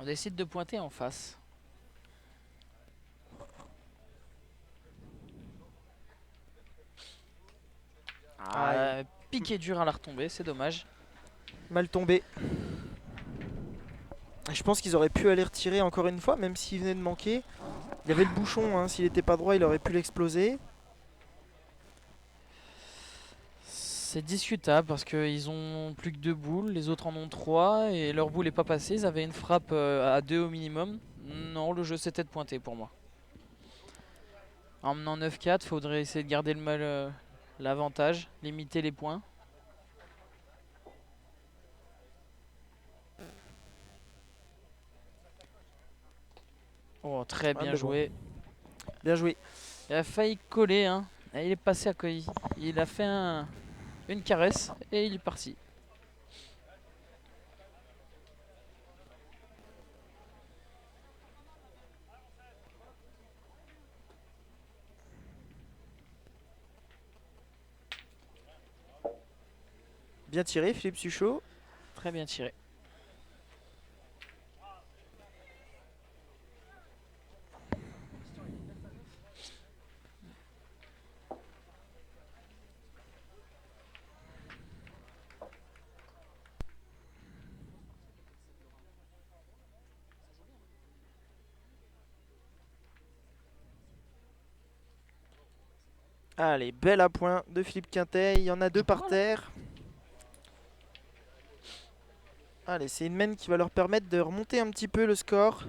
On décide de pointer en face. Ah, piqué dur à la retombée, c'est dommage. Mal tombé. Je pense qu'ils auraient pu aller retirer encore une fois, même s'il venait de manquer. Il y avait le bouchon, hein, s'il n'était pas droit, il aurait pu l'exploser. C'est discutable parce qu'ils ont plus que 2 boules, les autres en ont 3 et leur boule n'est pas passée. Ils avaient une frappe à 2 au minimum. Non, le jeu c'était de pointer pour moi. En menant 9-4, faudrait essayer de garder l'avantage, limiter les points. Oh, très bien mais joué. Bon. Bien joué. Il a failli coller, hein. Et il est passé à côté. Il a fait une caresse et il est parti. Bien tiré, Philippe Suchot. Très bien tiré. Allez, belle à point de Philippe Quintet. Il y en a 2 par terre. Allez, c'est une main qui va leur permettre de remonter un petit peu le score.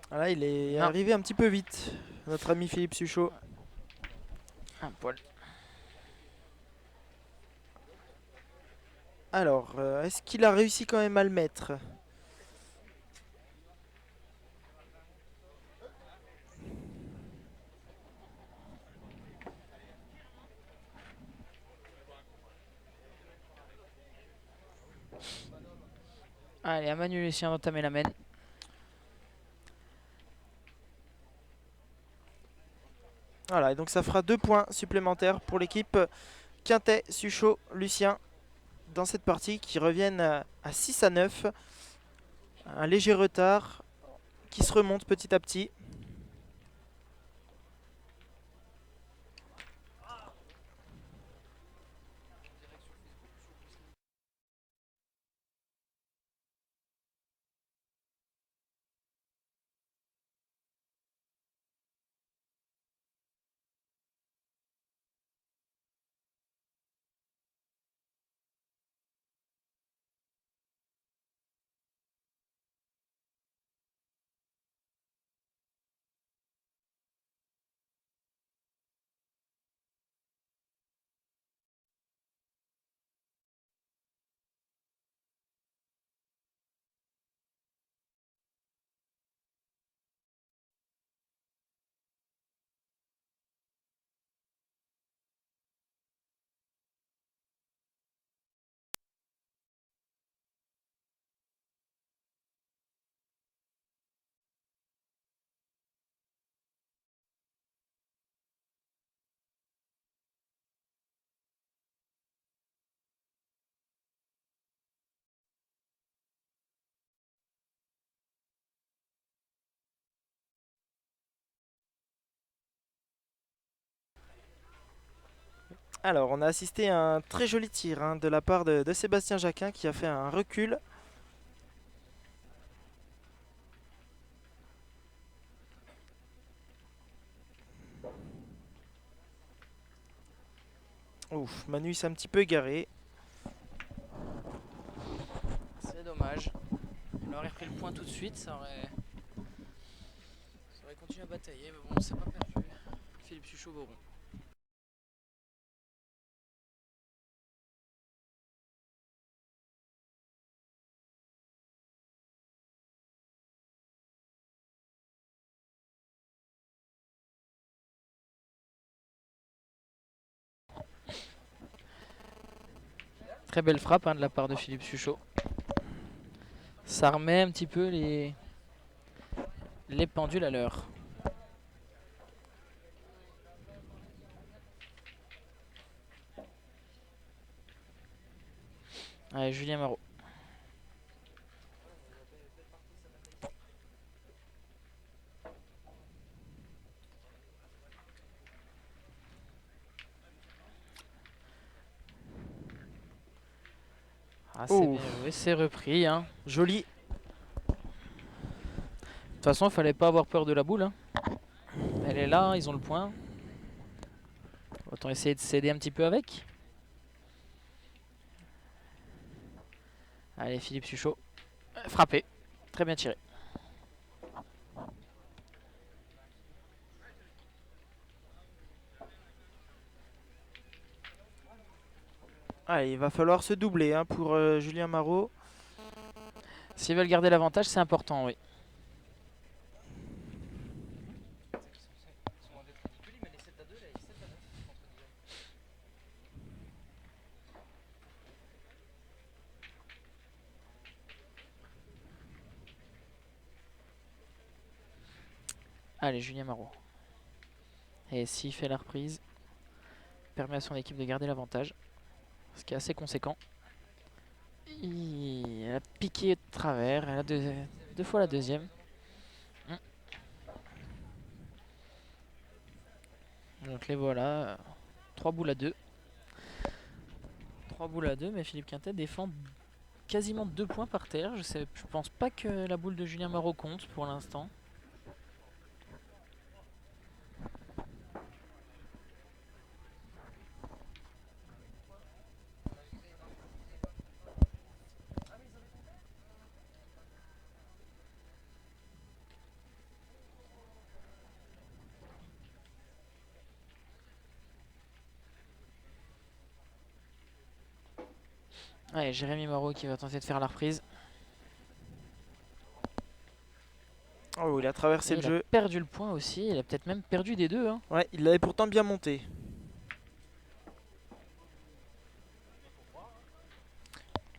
Voilà, il est arrivé un petit peu vite, notre ami Philippe Suchot. Un poil. Alors, est-ce qu'il a réussi quand même à le mettre? Allez, à Manu Lucien d'entamer la main. Voilà, et donc ça fera 2 points supplémentaires pour l'équipe Quintet, Suchot, Lucien dans cette partie qui reviennent à 6-9. Un léger retard qui se remonte petit à petit. Alors, on a assisté à un très joli tir de la part de Sébastien Jacquin qui a fait un recul. Ouf, Manu s'est un petit peu égaré. C'est dommage. Il aurait repris le point tout de suite, ça aurait continué à batailler, mais bon, c'est pas perdu. Philippe Suchot-Boron. Très belle frappe de la part de Philippe Suchot. Ça remet un petit peu les pendules à l'heure. Allez, Julien Marot. Ah, c'est bien joué, c'est repris. Hein. Joli. De toute façon, il fallait pas avoir peur de la boule. Hein. Elle est là, ils ont le point. Autant essayer de s'aider un petit peu avec. Allez, Philippe Suchot. Frappé. Très bien tiré. Allez, il va falloir se doubler hein, pour Julien Marot. S'ils veulent garder l'avantage, c'est important, oui. Allez, Julien Marot. Et s'il fait la reprise, permet à son équipe de garder l'avantage. Ce qui est assez conséquent. Il a piqué de travers. Elle a deux fois la deuxième. Donc les voilà. 3 boules à 2. 3 boules à 2, mais Philippe Quintet défend quasiment 2 points par terre. Je pense pas que la boule de Julien Marot compte pour l'instant. Allez, Jérémy Marot qui va tenter de faire la reprise. Oh, il a traversé le Il a jeu. perdu le point aussi. Il a peut-être même perdu des deux. Hein. Ouais, il l'avait pourtant bien monté.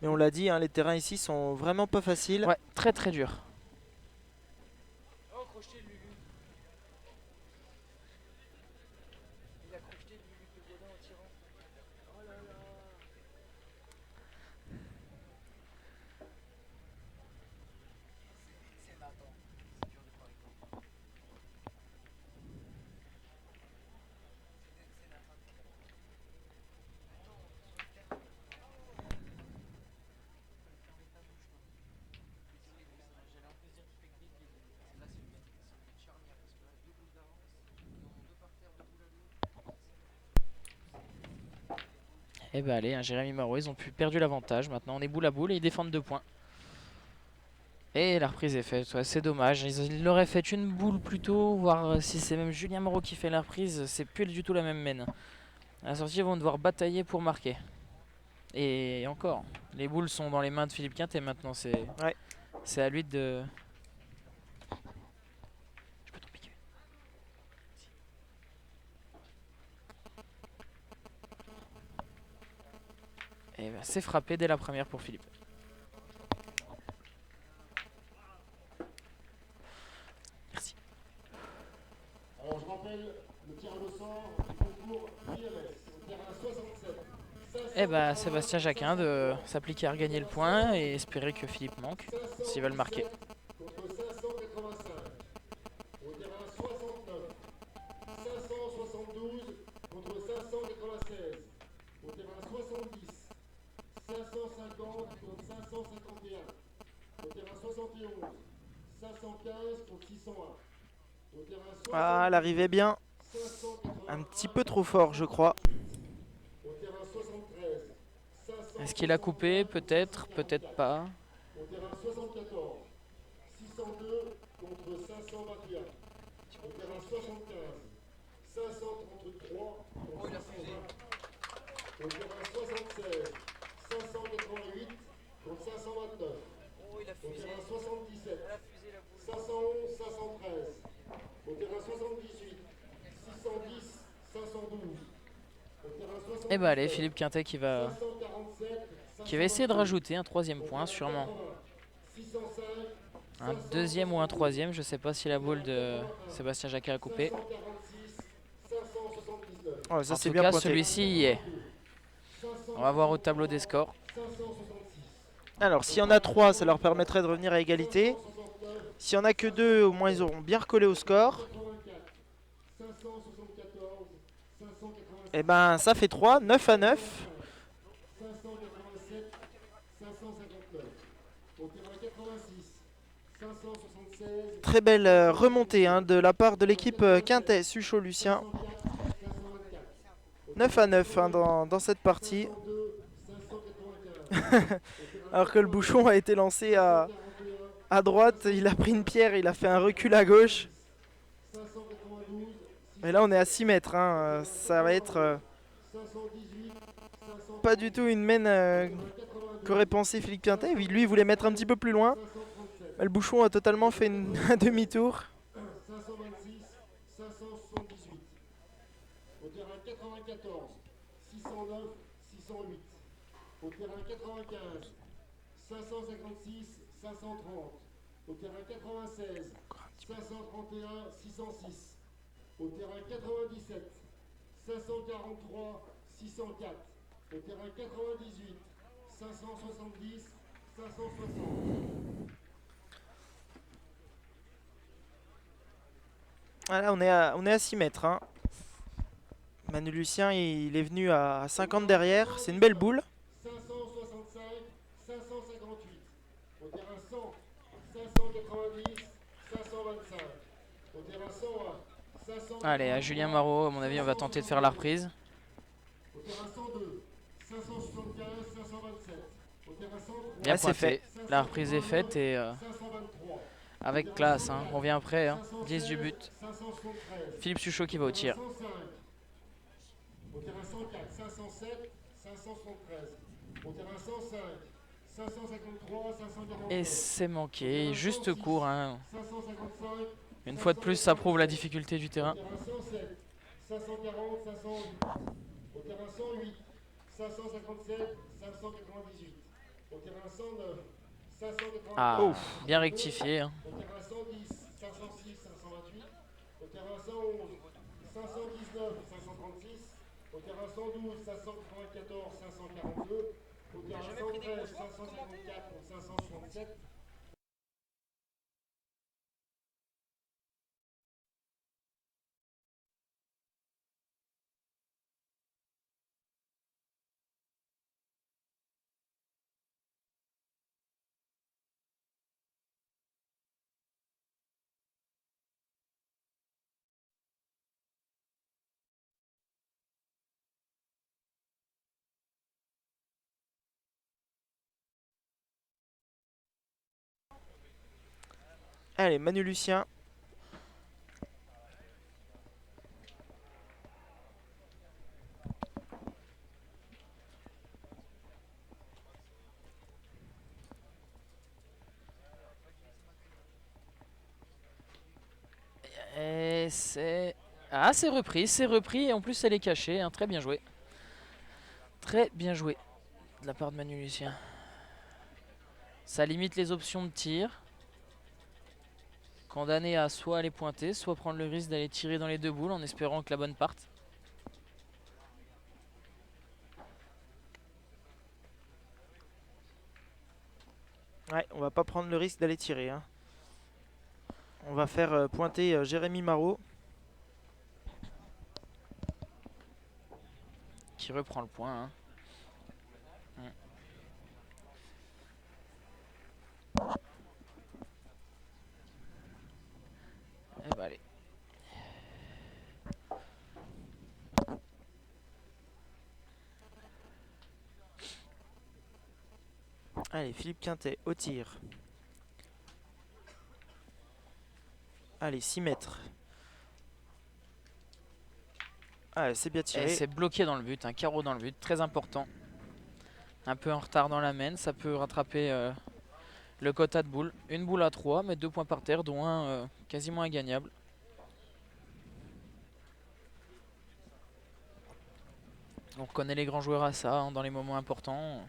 Mais on l'a dit, hein, les terrains ici sont vraiment pas faciles. Ouais, très très dur. Et bah allez, hein, Jérémy Marot, ils ont perdu l'avantage. Maintenant on est boule à boule et ils défendent 2 points. Et la reprise est faite, ouais, c'est dommage. Ils l'auraient fait une boule plus tôt, voire si c'est même Julien Marot qui fait la reprise, c'est plus du tout la même mène. À la sortie, ils vont devoir batailler pour marquer. Et encore, les boules sont dans les mains de Philippe Quintet maintenant, c'est à lui de... Je peux t'en piquer. Et bah, c'est frappé dès la première pour Philippe. Merci. Alors je rappelle le tirage au sort du concours IMS au terrain 67. Et bah Sébastien Jacquin de s'appliquer à regagner le point et espérer que Philippe manque s'ils veulent marquer. Contre 585. Au terrain 69. 572 contre 596. Au terrain 70. 550 contre 551. Au terrain 71. 515 contre 601. Au terrain 60. Ah, elle arrivait bien. Un petit peu trop fort, je crois. Au terrain 73. Est-ce qu'il a coupé? Peut-être, peut-être pas. Au terrain 74. 602 contre 521. Au terrain 75. 533 contre 520. Au terrain 76. 588 contre 529. Au terrain 77. 511, 513. Au terrain 78. 610, 512. Au terrain 77. Et bah allez, Philippe Quintet qui va 547, essayer de rajouter un 3e point sûrement. 605, Un deuxième ou un troisième, je sais pas si la boule de Sébastien Jacquet a coupé. 546, 579. Oh, ça En c'est tout bien cas, pointé. celui-ci y est. On va voir au tableau des scores. 566. Alors, s'il y en a 3, ça leur permettrait de revenir à égalité. S'il y en a que 2, au moins ils auront bien recollé au score. 574, 587, Et ben, ça fait 3, 9 à 9. 587, 559. Au terrain 86, 576, Très belle remontée hein, de la part de l'équipe Quintet, Suchot, Lucien. 504, 524. 9 à 9 hein, dans cette partie. 502, 595. Alors que le bouchon a été lancé à droite, il a pris une pierre, il a fait un recul à gauche. 592, Et là on est à 6 mètres, hein, ça va être 518, 500, pas du tout une mène qu'aurait pensé Philippe Quintet. Lui il voulait mettre un petit peu plus loin. 537, Mais le bouchon a totalement fait un demi-tour. 526, 578. Au terrain 94, 609, 608. Au terrain 95, 556, 530. Au terrain 96, 531, 606. Au terrain 97, 543, 604. Au terrain 98, 570, 560. Voilà, on est à 6 mètres. Hein. Manu Lucien il est venu à 50 derrière, c'est une belle boule. 565, 558. Au terrain 100, 590, 525. Au terrain 101, 500. Allez, à Julien Marot, à mon avis, on va tenter de faire la reprise. Au terrain 102, 575, 527. Au terrain 103, Bien Ah, c'est pointé. La reprise est faite et 523. avec classe. Hein. On vient après. Hein. 10 du but. 573. Philippe Suchot qui va au tir. 105. Au terrain 104, 507, 573. Au terrain 105, 553, 549. Et c'est manqué. Juste court. Hein. 555. Une fois de plus, ça prouve la difficulté du terrain. Au terrain 107, 540, 508. Au terrain 108, 557, 598. Au terrain 109, 583. Ah, bien rectifié. Hein. Au terrain 110, 506, 528. Au terrain 111, 519, 536. Au terrain 112, 594, 542. Au terrain 113, 554, 567. Allez, Manu Lucien. Et c'est... Ah, c'est repris et en plus elle est cachée. Hein. Très bien joué. Très bien joué de la part de Manu Lucien. Ça limite les options de tir. Condamné à soit aller pointer, soit prendre le risque d'aller tirer dans les deux boules en espérant que la bonne parte. Ouais, on va pas prendre le risque d'aller tirer. Hein. On va faire pointer Jérémy Marot. Qui reprend le point. Hein. Et bah allez. Allez, Philippe Quintet au tir. Allez, 6 mètres. Ah, c'est bien Et tiré. c'est bloqué dans le but, un carreau dans le but, très important. Un peu en retard dans la main, ça peut rattraper le quota de boules. Une boule à 3, mais 2 points par terre, dont un quasiment ingagnable. On reconnaît les grands joueurs à ça, hein, dans les moments importants.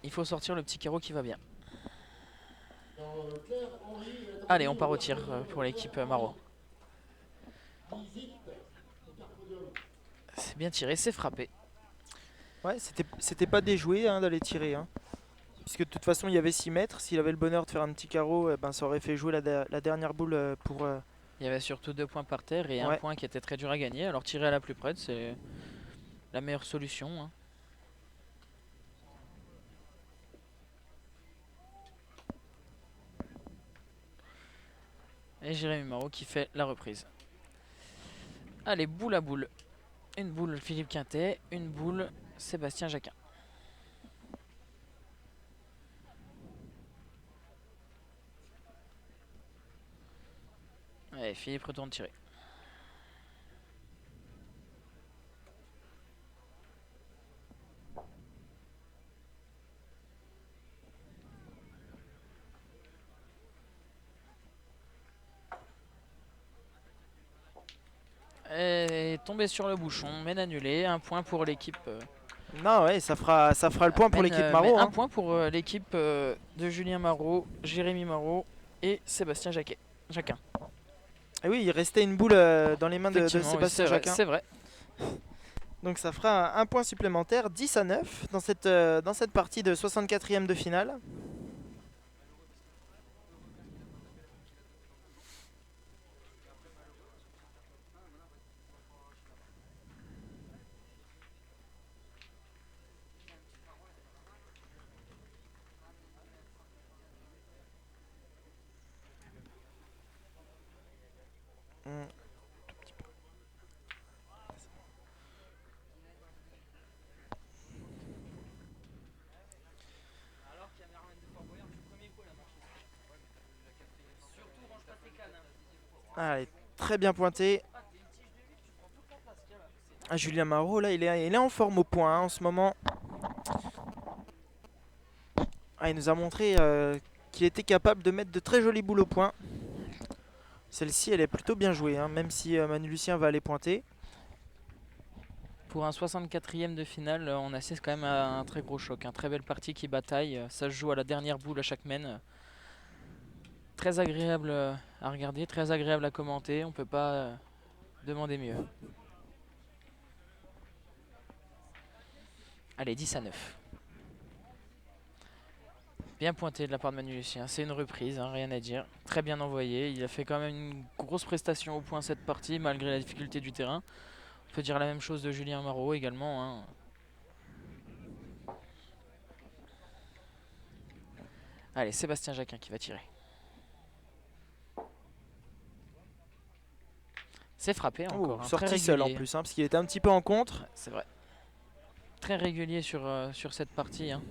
Il faut sortir le petit carreau qui va bien. Allez, on part au tir pour l'équipe Maro. C'est bien tiré, c'est frappé. Ouais, c'était pas déjoué hein, d'aller tirer. Hein. Puisque de toute façon, il y avait 6 mètres. S'il avait le bonheur de faire un petit carreau, ben, ça aurait fait jouer la dernière boule pour... Il y avait surtout 2 points par terre et un Ouais. point qui était très dur à gagner. Alors tirer à la plus près, c'est la meilleure solution. Hein. Et Jérémy Marot qui fait la reprise. Allez, boule à boule. Une boule Philippe Quintet, une boule Sébastien Jacquin. Allez, Philippe retourne tirer. Et tombé sur le bouchon, mène annulé, un point pour l'équipe. Non, ouais, ça fera le point pour l'équipe Marot. Un Hein. point pour l'équipe de Julien Marot, Jérémy Marot et Sébastien Jacquin. Et oui, il restait une boule dans les mains de Sébastien Jacquin. C'est vrai. Donc ça fera un point supplémentaire, 10-9 dans cette partie de 64e de finale. Allez, très bien pointé. Ah, Julien Marot, là, il est en forme au point hein, en ce moment. Ah, il nous a montré qu'il était capable de mettre de très jolies boules au point. Celle-ci, elle est plutôt bien jouée, hein, même si Manu Lucien va aller pointer. Pour un 64e de finale, on assiste quand même à un très gros choc. Très belle partie qui bataille. Ça se joue à la dernière boule à chaque mène. Très agréable à regarder, très agréable à commenter. On peut pas demander mieux. Allez, 10-9. Bien pointé de la part de Manu Lucien. C'est une reprise, hein, rien à dire. Très bien envoyé. Il a fait quand même une grosse prestation au point cette partie, malgré la difficulté du terrain. On peut dire la même chose de Julien Marot également. Hein. Allez, Sébastien Jacquin qui va tirer. C'est frappé encore. Sorti seul en plus, hein, parce qu'il était un petit peu en contre. C'est vrai. Très régulier sur cette partie. Hein.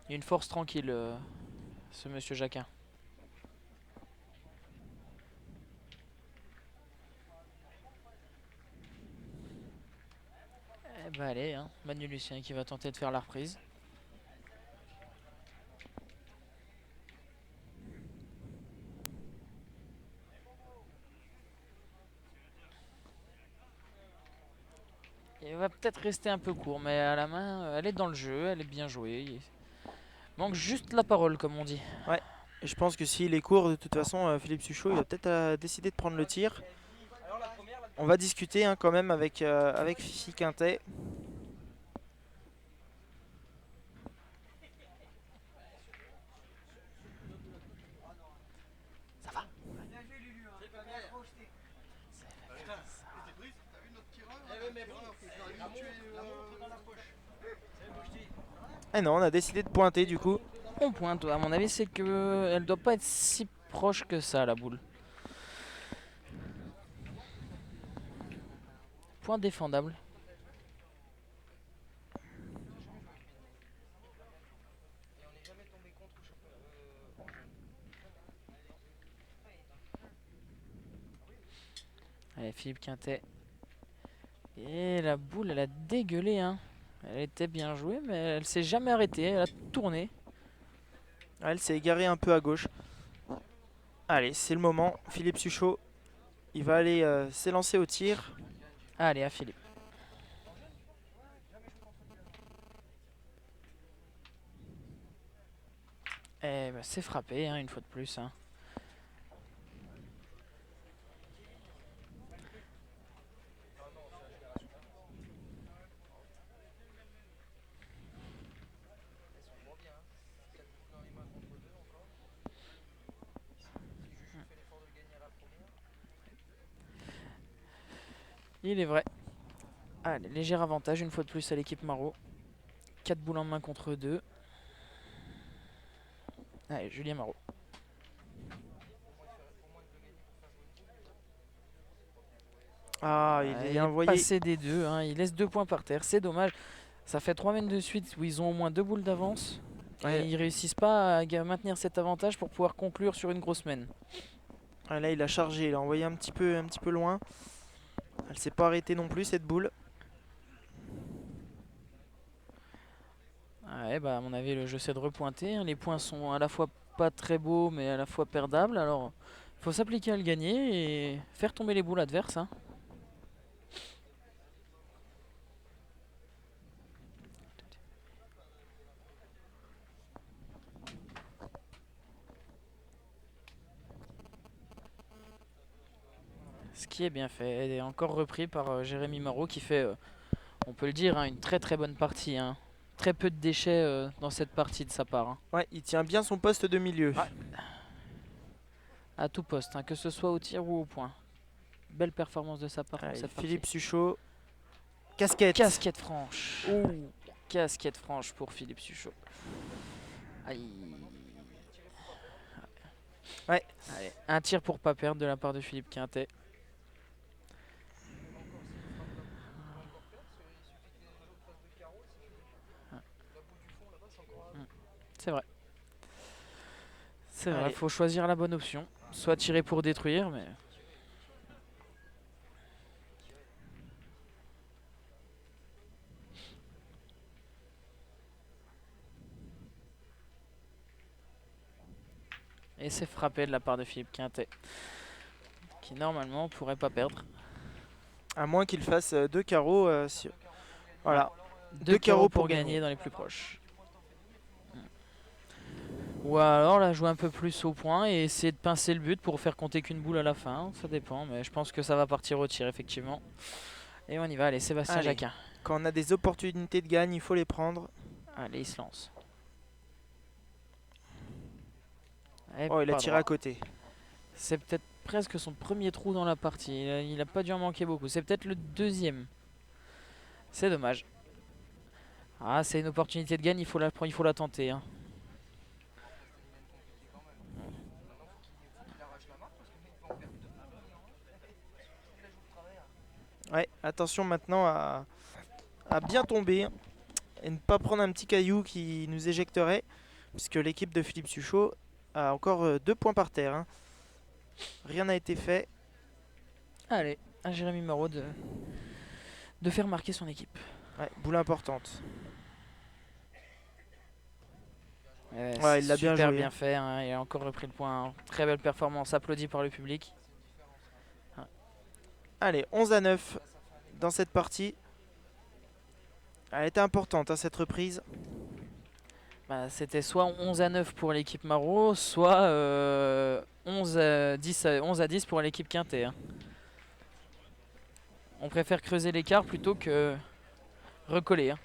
Il a une force tranquille, ce monsieur Jacquin. Eh ben allez, hein, Manu Lucien qui va tenter de faire la reprise. Il va peut-être rester un peu court, mais à la main, elle est dans le jeu, elle est bien jouée. Il manque juste la parole, comme on dit. Ouais, et je pense que s'il est court, de toute façon, Philippe Suchot, il va peut-être décider de prendre le tir. On va discuter hein, quand même avec Fifi Quintet. Ça va. Eh non, on a décidé de pointer du coup. On pointe, à mon avis, c'est que elle doit pas être si proche que ça, la boule. Point défendable. Allez, Philippe Quintet. Et la boule, elle a dégueulé. Hein. Elle était bien jouée, mais elle s'est jamais arrêtée. Elle a tourné. Elle s'est égarée un peu à gauche. Allez, c'est le moment. Philippe Suchot, il va aller s'élancer au tir. Allez, à Philippe. Eh ben, c'est frappé, hein, une fois de plus. Hein. Il est vrai. Allez, léger avantage une fois de plus à l'équipe Maro. 4 boules en main contre 2. Allez, Julien Maro. Ah, Il il est est envoyé. passé des deux, hein, il laisse 2 points par terre, c'est dommage. Ça fait 3 mènes de suite où ils ont au moins 2 boules d'avance. Ouais. Et ils réussissent pas à maintenir cet avantage pour pouvoir conclure sur une grosse mène. Ah, là, il a chargé, il a envoyé un petit peu loin. Elle s'est pas arrêtée non plus, cette boule. Ouais, bah à mon avis, le jeu c'est de repointer. Hein. Les points sont à la fois pas très beaux, mais à la fois perdables. Alors, il faut s'appliquer à le gagner et faire tomber les boules adverses. Hein. Ce qui est bien fait. Et encore repris par Jérémy Marot qui fait, on peut le dire, hein, une très très bonne partie. Hein. Très peu de déchets dans cette partie de sa part. Hein. Ouais, il tient bien son poste de milieu. Ouais. À tout poste, hein, que ce soit au tir ou au point. Belle performance de sa part pour Allez, cette Philippe partie. Suchot. Casquette. Casquette franche. Ouh. Casquette franche pour Philippe Suchot. Aïe. Ouais. Allez, un tir pour pas perdre de la part de Philippe Quintet. C'est vrai. C'est vrai, Allez. faut choisir la bonne option. Soit tirer pour détruire, mais... Et c'est frappé de la part de Philippe Quintet. Qui normalement pourrait pas perdre. À moins qu'il fasse 2 carreaux. Voilà. 2 carreaux pour gagner dans les plus proches. Ou alors là, jouer un peu plus au point et essayer de pincer le but pour faire compter qu'une boule à la fin. Ça dépend, mais je pense que ça va partir au tir, effectivement. Et on y va, allez, Sébastien Allez. Jacquin. Quand on a des opportunités de gagne, il faut les prendre. Allez, il se lance. Oh, il a tiré à côté. C'est peut-être presque son premier trou dans la partie. Il a pas dû en manquer beaucoup. C'est peut-être le deuxième. C'est dommage. Ah, c'est une opportunité de gagne, il faut la tenter. Hein. Ouais, attention maintenant à bien tomber et ne pas prendre un petit caillou qui nous éjecterait, puisque l'équipe de Philippe Suchot a encore 2 points par terre. Hein. Rien n'a été fait. Allez, à Jérémy Moreau de faire marquer son équipe. Ouais, boule importante. Ouais, il l'a bien super joué. bien fait, hein. Il a encore repris le point. Très belle performance, applaudi par le public. Allez, 11-9 dans cette partie. Elle était importante, hein, cette reprise. Bah, c'était soit 11-9 pour l'équipe Maro, soit 11 à 10 pour l'équipe Quintet. Hein. On préfère creuser l'écart plutôt que recoller. Hein.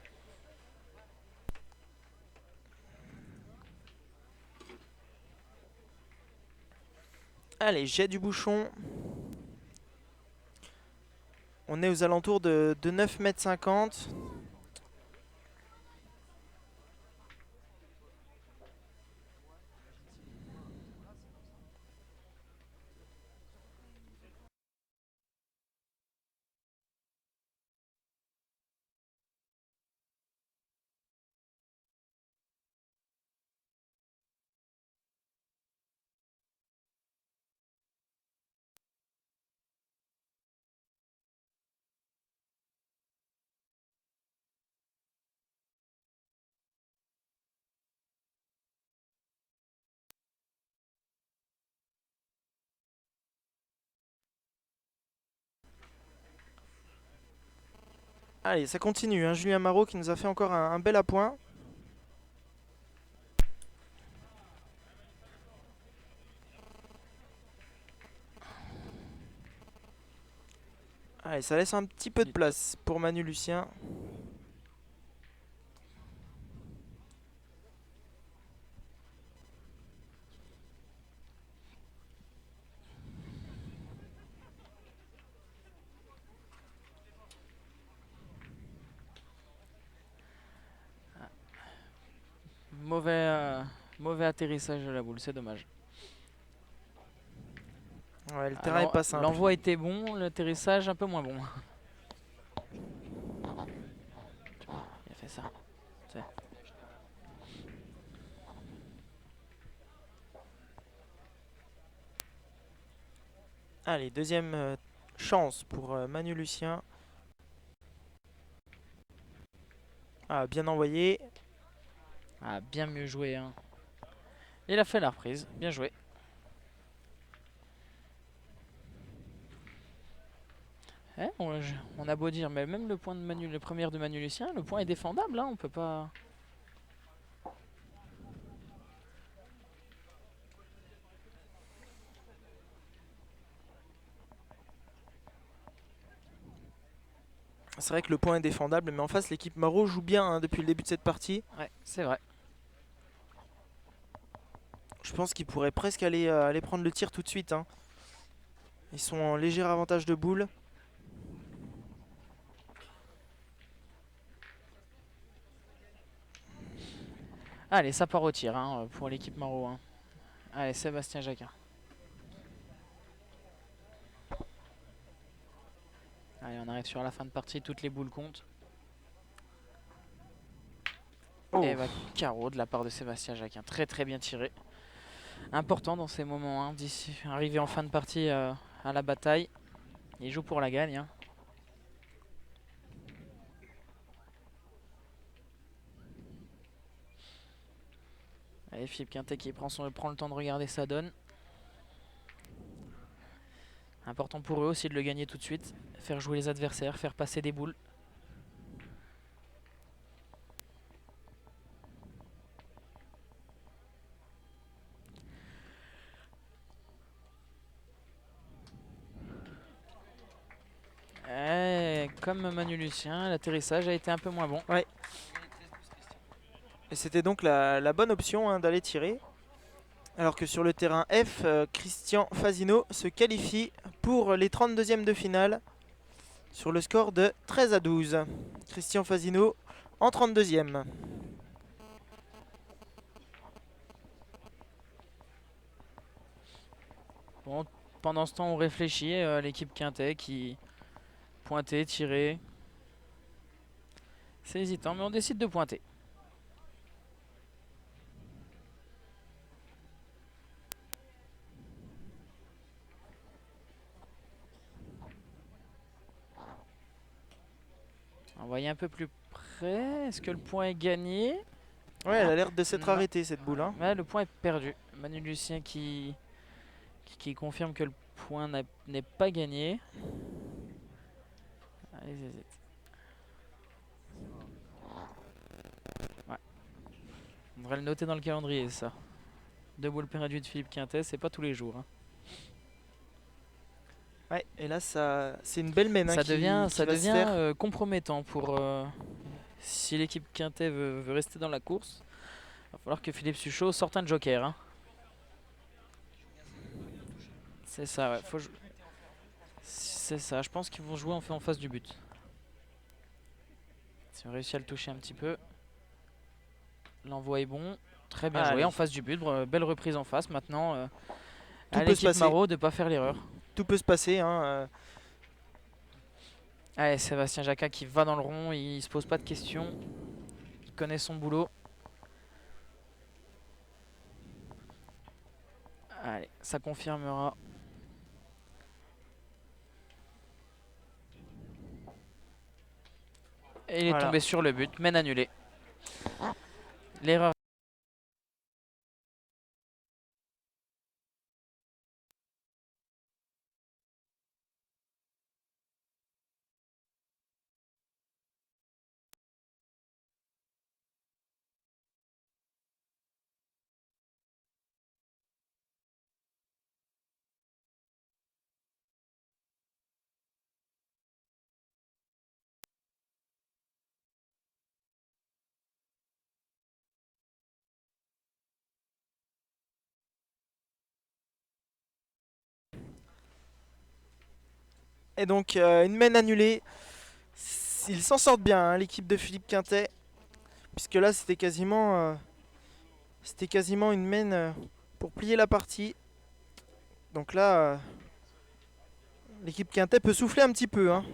Allez, jet du bouchon. On est aux alentours de 9,50 m. Allez, ça continue. Hein. Julien Marot qui nous a fait encore un bel appoint. Allez, ça laisse un petit peu de place pour Manu Lucien. Mauvais atterrissage de la boule, c'est dommage. Ouais, le terrain est pas simple. L'envoi était bon, l'atterrissage un peu moins bon. Il a fait ça. Allez, deuxième chance pour Manu Lucien. Ah, bien envoyé. Ah, bien mieux joué. Hein. Il a fait la reprise, bien joué. On a beau dire, mais même le point de Manu, le premier de Manu Lucien, le point est défendable. Hein, on peut pas. C'est vrai que le point est défendable, mais en face, l'équipe Marot joue bien hein, depuis le début de cette partie. Ouais, c'est vrai. Je pense qu'ils pourraient presque aller prendre le tir tout de suite. Hein. Ils sont en léger avantage de boule. Allez, ça part au tir hein, pour l'équipe Marot. Hein. Allez, Sébastien Jacquin. Allez, on arrive sur la fin de partie, toutes les boules comptent. Oh. Et bah, carreau de la part de Sébastien Jacquin. Très très bien tiré. Important dans ces moments, hein, d'ici arrivé en fin de partie à la bataille. Il joue pour la gagne. Hein. Allez, Philippe Quintet qui prend le temps de regarder sa donne. Important pour eux aussi de le gagner tout de suite. Faire jouer les adversaires, faire passer des boules. Et comme Manu Lucien, l'atterrissage a été un peu moins bon. Ouais. Et c'était donc la bonne option hein, d'aller tirer. Alors que sur le terrain F, Christian Fasino se qualifie pour les 32e de finale sur le score de 13-12. Christian Fasino en 32e. Bon, pendant ce temps, on réfléchit. L'équipe Quintet qui pointait, tirait. C'est hésitant, mais on décide de pointer. Envoyer un peu plus près. Est-ce que le point est gagné? Ouais, elle a l'air de s'être Non. arrêtée cette boule. Hein. Ouais, le point est perdu. Manu Lucien qui confirme que le point n'est pas gagné. Allez, zézette. Ouais. On devrait le noter dans le calendrier, ça. 2 boules perdues de Philippe Quintet, c'est pas tous les jours. Hein. Ouais, et là, c'est une belle mène. Hein, Ça qui devient, va se devient faire. compromettant pour si l'équipe Quintet veut rester dans la course. Il va falloir que Philippe Suchot sorte un joker. Hein. C'est ça, ouais. C'est ça, je pense qu'ils vont jouer en face du but. Si on réussit à le toucher un petit peu. L'envoi est bon. Très bien joué Allez. en face du but. Belle reprise en face. Maintenant, Tout à peut se l'équipe passer. Marot de ne pas faire l'erreur. Tout peut se passer. Hein, Allez, Sébastien Jacquin qui va dans le rond. Il se pose pas de questions. Il connaît son boulot. Allez, ça confirmera. Et il est Voilà. tombé sur le but, mène annulé. L'erreur Et donc une main annulée. Ils s'en sortent bien, hein, l'équipe de Philippe Quintet. Puisque là c'était quasiment une main pour plier la partie. Donc là, l'équipe Quintet peut souffler un petit peu, hein.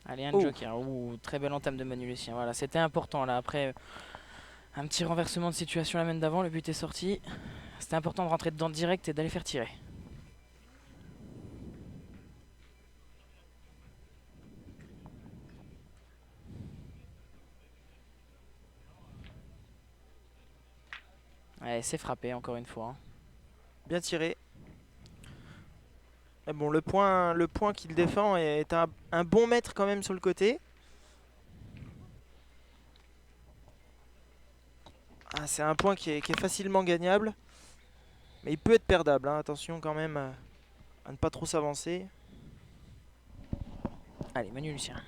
Allez, un Oh, joker. Ouh, très belle entame de Manu Lucien. Voilà, c'était important là. Après un petit renversement de situation la main d'avant, le but est sorti. C'était important de rentrer dedans direct et d'aller faire tirer. Ouais, c'est frappé encore une fois, hein. bien tiré. Mais bon, le point qu'il défend est un bon mètre quand même sur le côté. Ah, c'est un point qui est facilement gagnable. Mais il peut être perdable, hein. Attention quand même à ne pas trop s'avancer. Allez, Manu Lucien.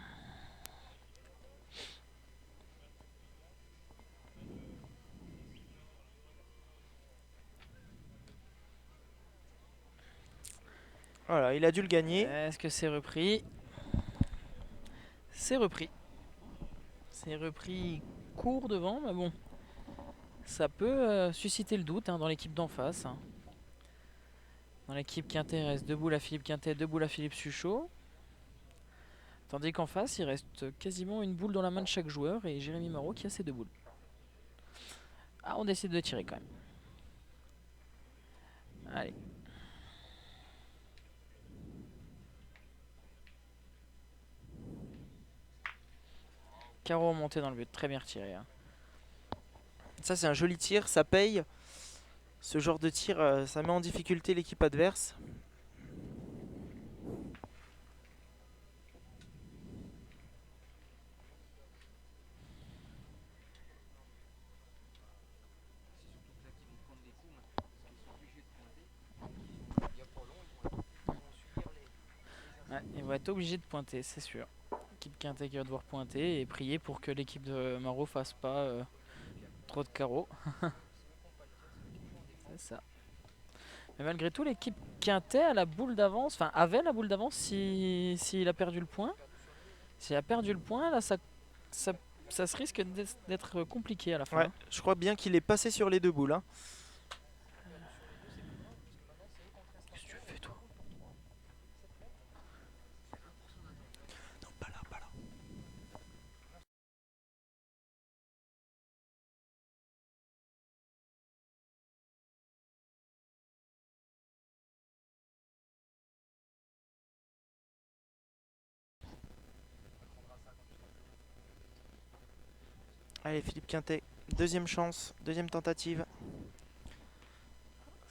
Voilà, il a dû le gagner. Est-ce que c'est repris? C'est repris. C'est repris court devant, mais bon. Ça peut susciter le doute, hein, dans l'équipe d'en face, hein. Dans l'équipe Quintet, il reste 2 boules à Philippe Quintet, 2 boules à Philippe Suchot. Tandis qu'en face, il reste quasiment une boule dans la main de chaque joueur et Jérémy Marot qui a ses 2 boules. Ah, on décide de tirer quand même. Allez. Carreau monté dans le but, très bien retiré, hein. Ça, c'est un joli tir, ça paye. Ce genre de tir, ça met en difficulté l'équipe adverse. Ouais, ils vont être obligés de pointer, c'est sûr. L'équipe Quintet qui va devoir pointer et prier pour que l'équipe de Marot fasse pas trop de carreaux. C'est ça. Mais malgré tout, l'équipe Quintet a la boule d'avance, enfin avait la boule d'avance s'il a perdu le point. S'il a perdu le point, là ça se risque d'être compliqué à la fin. Ouais, je crois bien qu'il est passé sur les 2 boules, hein. Qu'est-ce que tu fais toi? Non, pas là, pas là. Allez, Philippe Quintet, deuxième chance, deuxième tentative.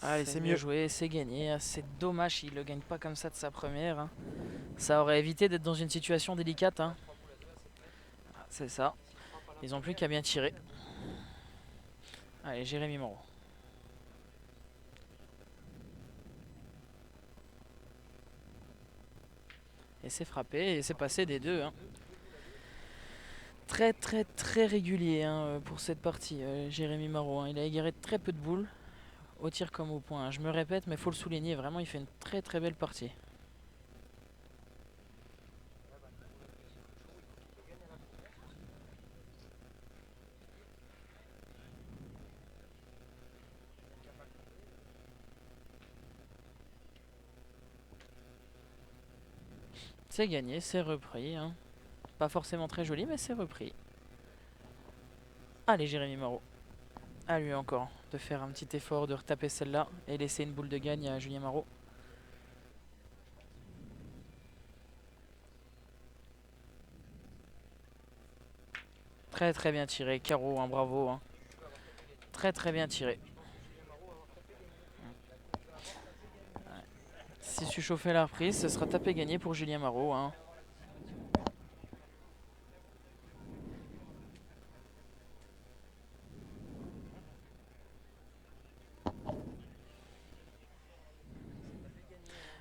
Allez, c'est mieux. Joué, c'est gagné. C'est dommage s'il le gagne pas comme ça de sa première, hein. Ça aurait évité d'être dans une situation délicate, hein. C'est ça. Ils ont plus qu'à bien tirer. Allez, Jérémy Moreau. Et c'est frappé et c'est passé des 2, hein. Très régulier, hein, pour cette partie, Jérémy Marot, hein. Il a égaré très peu de boules au tir comme au point. Je me répète, mais faut le souligner. Vraiment, il fait une très très belle partie. C'est gagné, c'est repris. Hein. Pas forcément très joli, mais c'est repris. Allez, Jérémy Marot. À lui encore de faire un petit effort, de retaper celle-là et laisser une boule de gagne à Julien Marot. Très très bien tiré, Caro, hein, bravo. Hein. Très très bien tiré. Si Suchot fait la reprise, ce sera tapé gagné pour Julien Marot. Hein.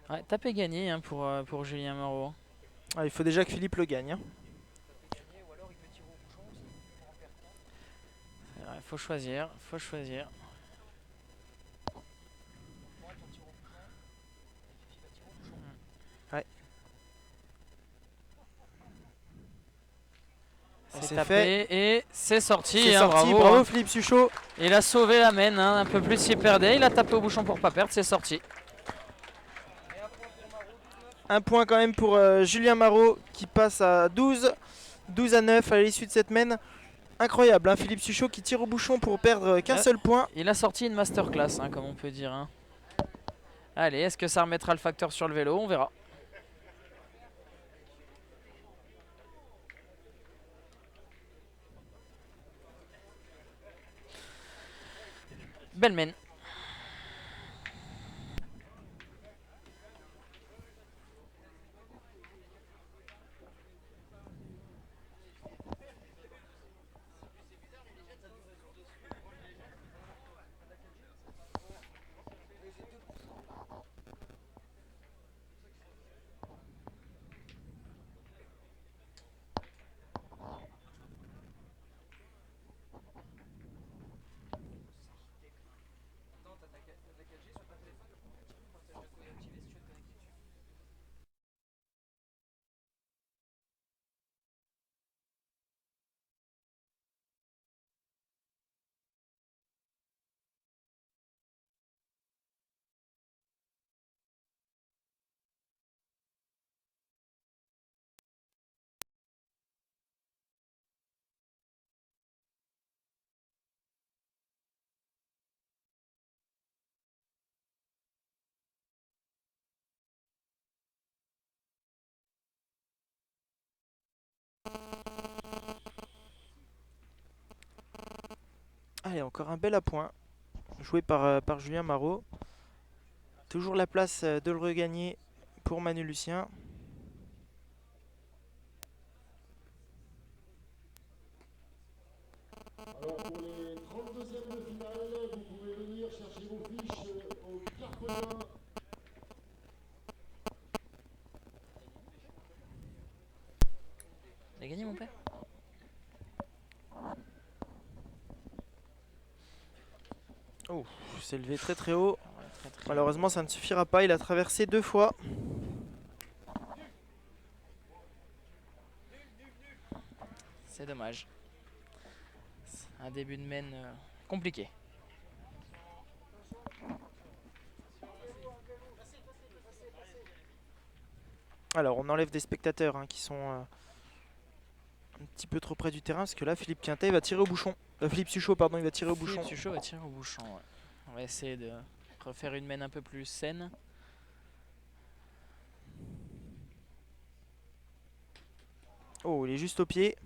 Ouais, tapé gagné hein, pour Julien Marot. Ah, il faut déjà que Philippe le gagne. Hein. Faut choisir, faut choisir. Ouais. C'est tapé et c'est sorti. C'est hein, sorti, bravo, bravo hein. Philippe Suchot. Il a sauvé la mène, hein, un peu plus s'il perdait. Il a tapé au bouchon pour pas perdre, c'est sorti. Un point quand même pour Julien Marot qui passe à 12 à 9 à l'issue de cette mène. Incroyable, hein, Philippe Suchot qui tire au bouchon pour perdre qu'un seul point. Il a sorti une masterclass, hein, comme on peut dire. Hein. Allez, est-ce que ça remettra le facteur sur le vélo? On verra. Belle mène. Allez, encore un bel appoint joué par Julien Marot. Toujours la place de le regagner pour Manu Lucien. Alors pour les 32e de finale, vous pouvez venir chercher vos fiches au Carpodin. Il a gagné mon père? Oh, c'est levé très très haut. Ouais, très Malheureusement, ça ne suffira pas. Il a traversé 2 fois. C'est dommage. Un début de mène compliqué. Alors, on enlève des spectateurs hein, qui sont un petit peu trop près du terrain parce que là, Philippe Quintet va tirer au bouchon. Philippe Suchot, pardon, il va tirer au bouchon. Philippe Suchot va tirer au bouchon. Ouais. On va essayer de refaire une mène un peu plus saine. Oh, il est juste au pied.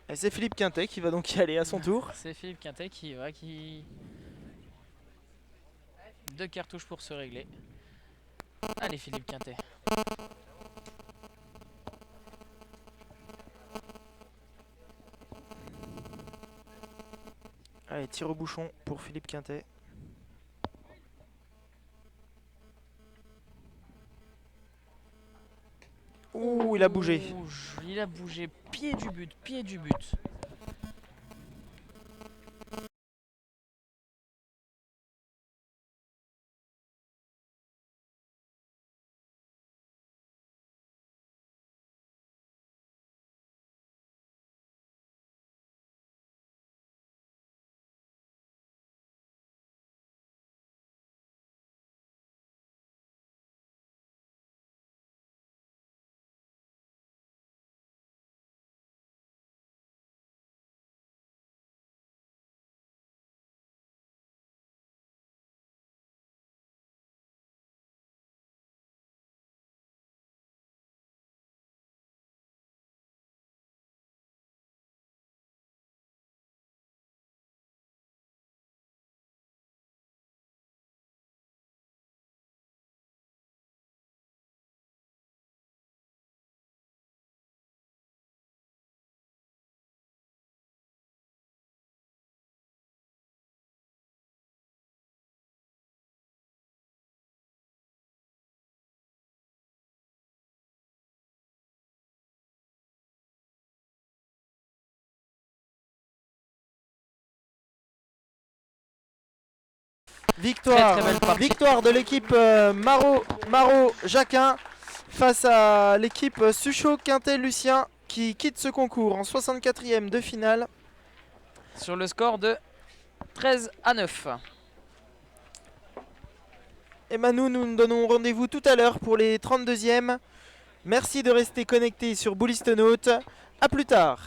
Et c'est Philippe Quintet qui va donc y aller à son tour. C'est Philippe Quintet qui va qui... 2 cartouches pour se régler. Allez Philippe Quintet. Allez, tir au bouchon pour Philippe Quintet. Ouh, il a bougé. Il a bougé, pied du but, pied du but. Victoire, Très belle partie. victoire de l'équipe Maro-Jacquin face à l'équipe Suchot-Quintet-Lucien qui quitte ce concours en 64e de finale. Sur le score de 13-9. Et Manu, nous nous donnons rendez-vous tout à l'heure pour les 32e. Merci de rester connectés sur Bulistonaut. A plus tard.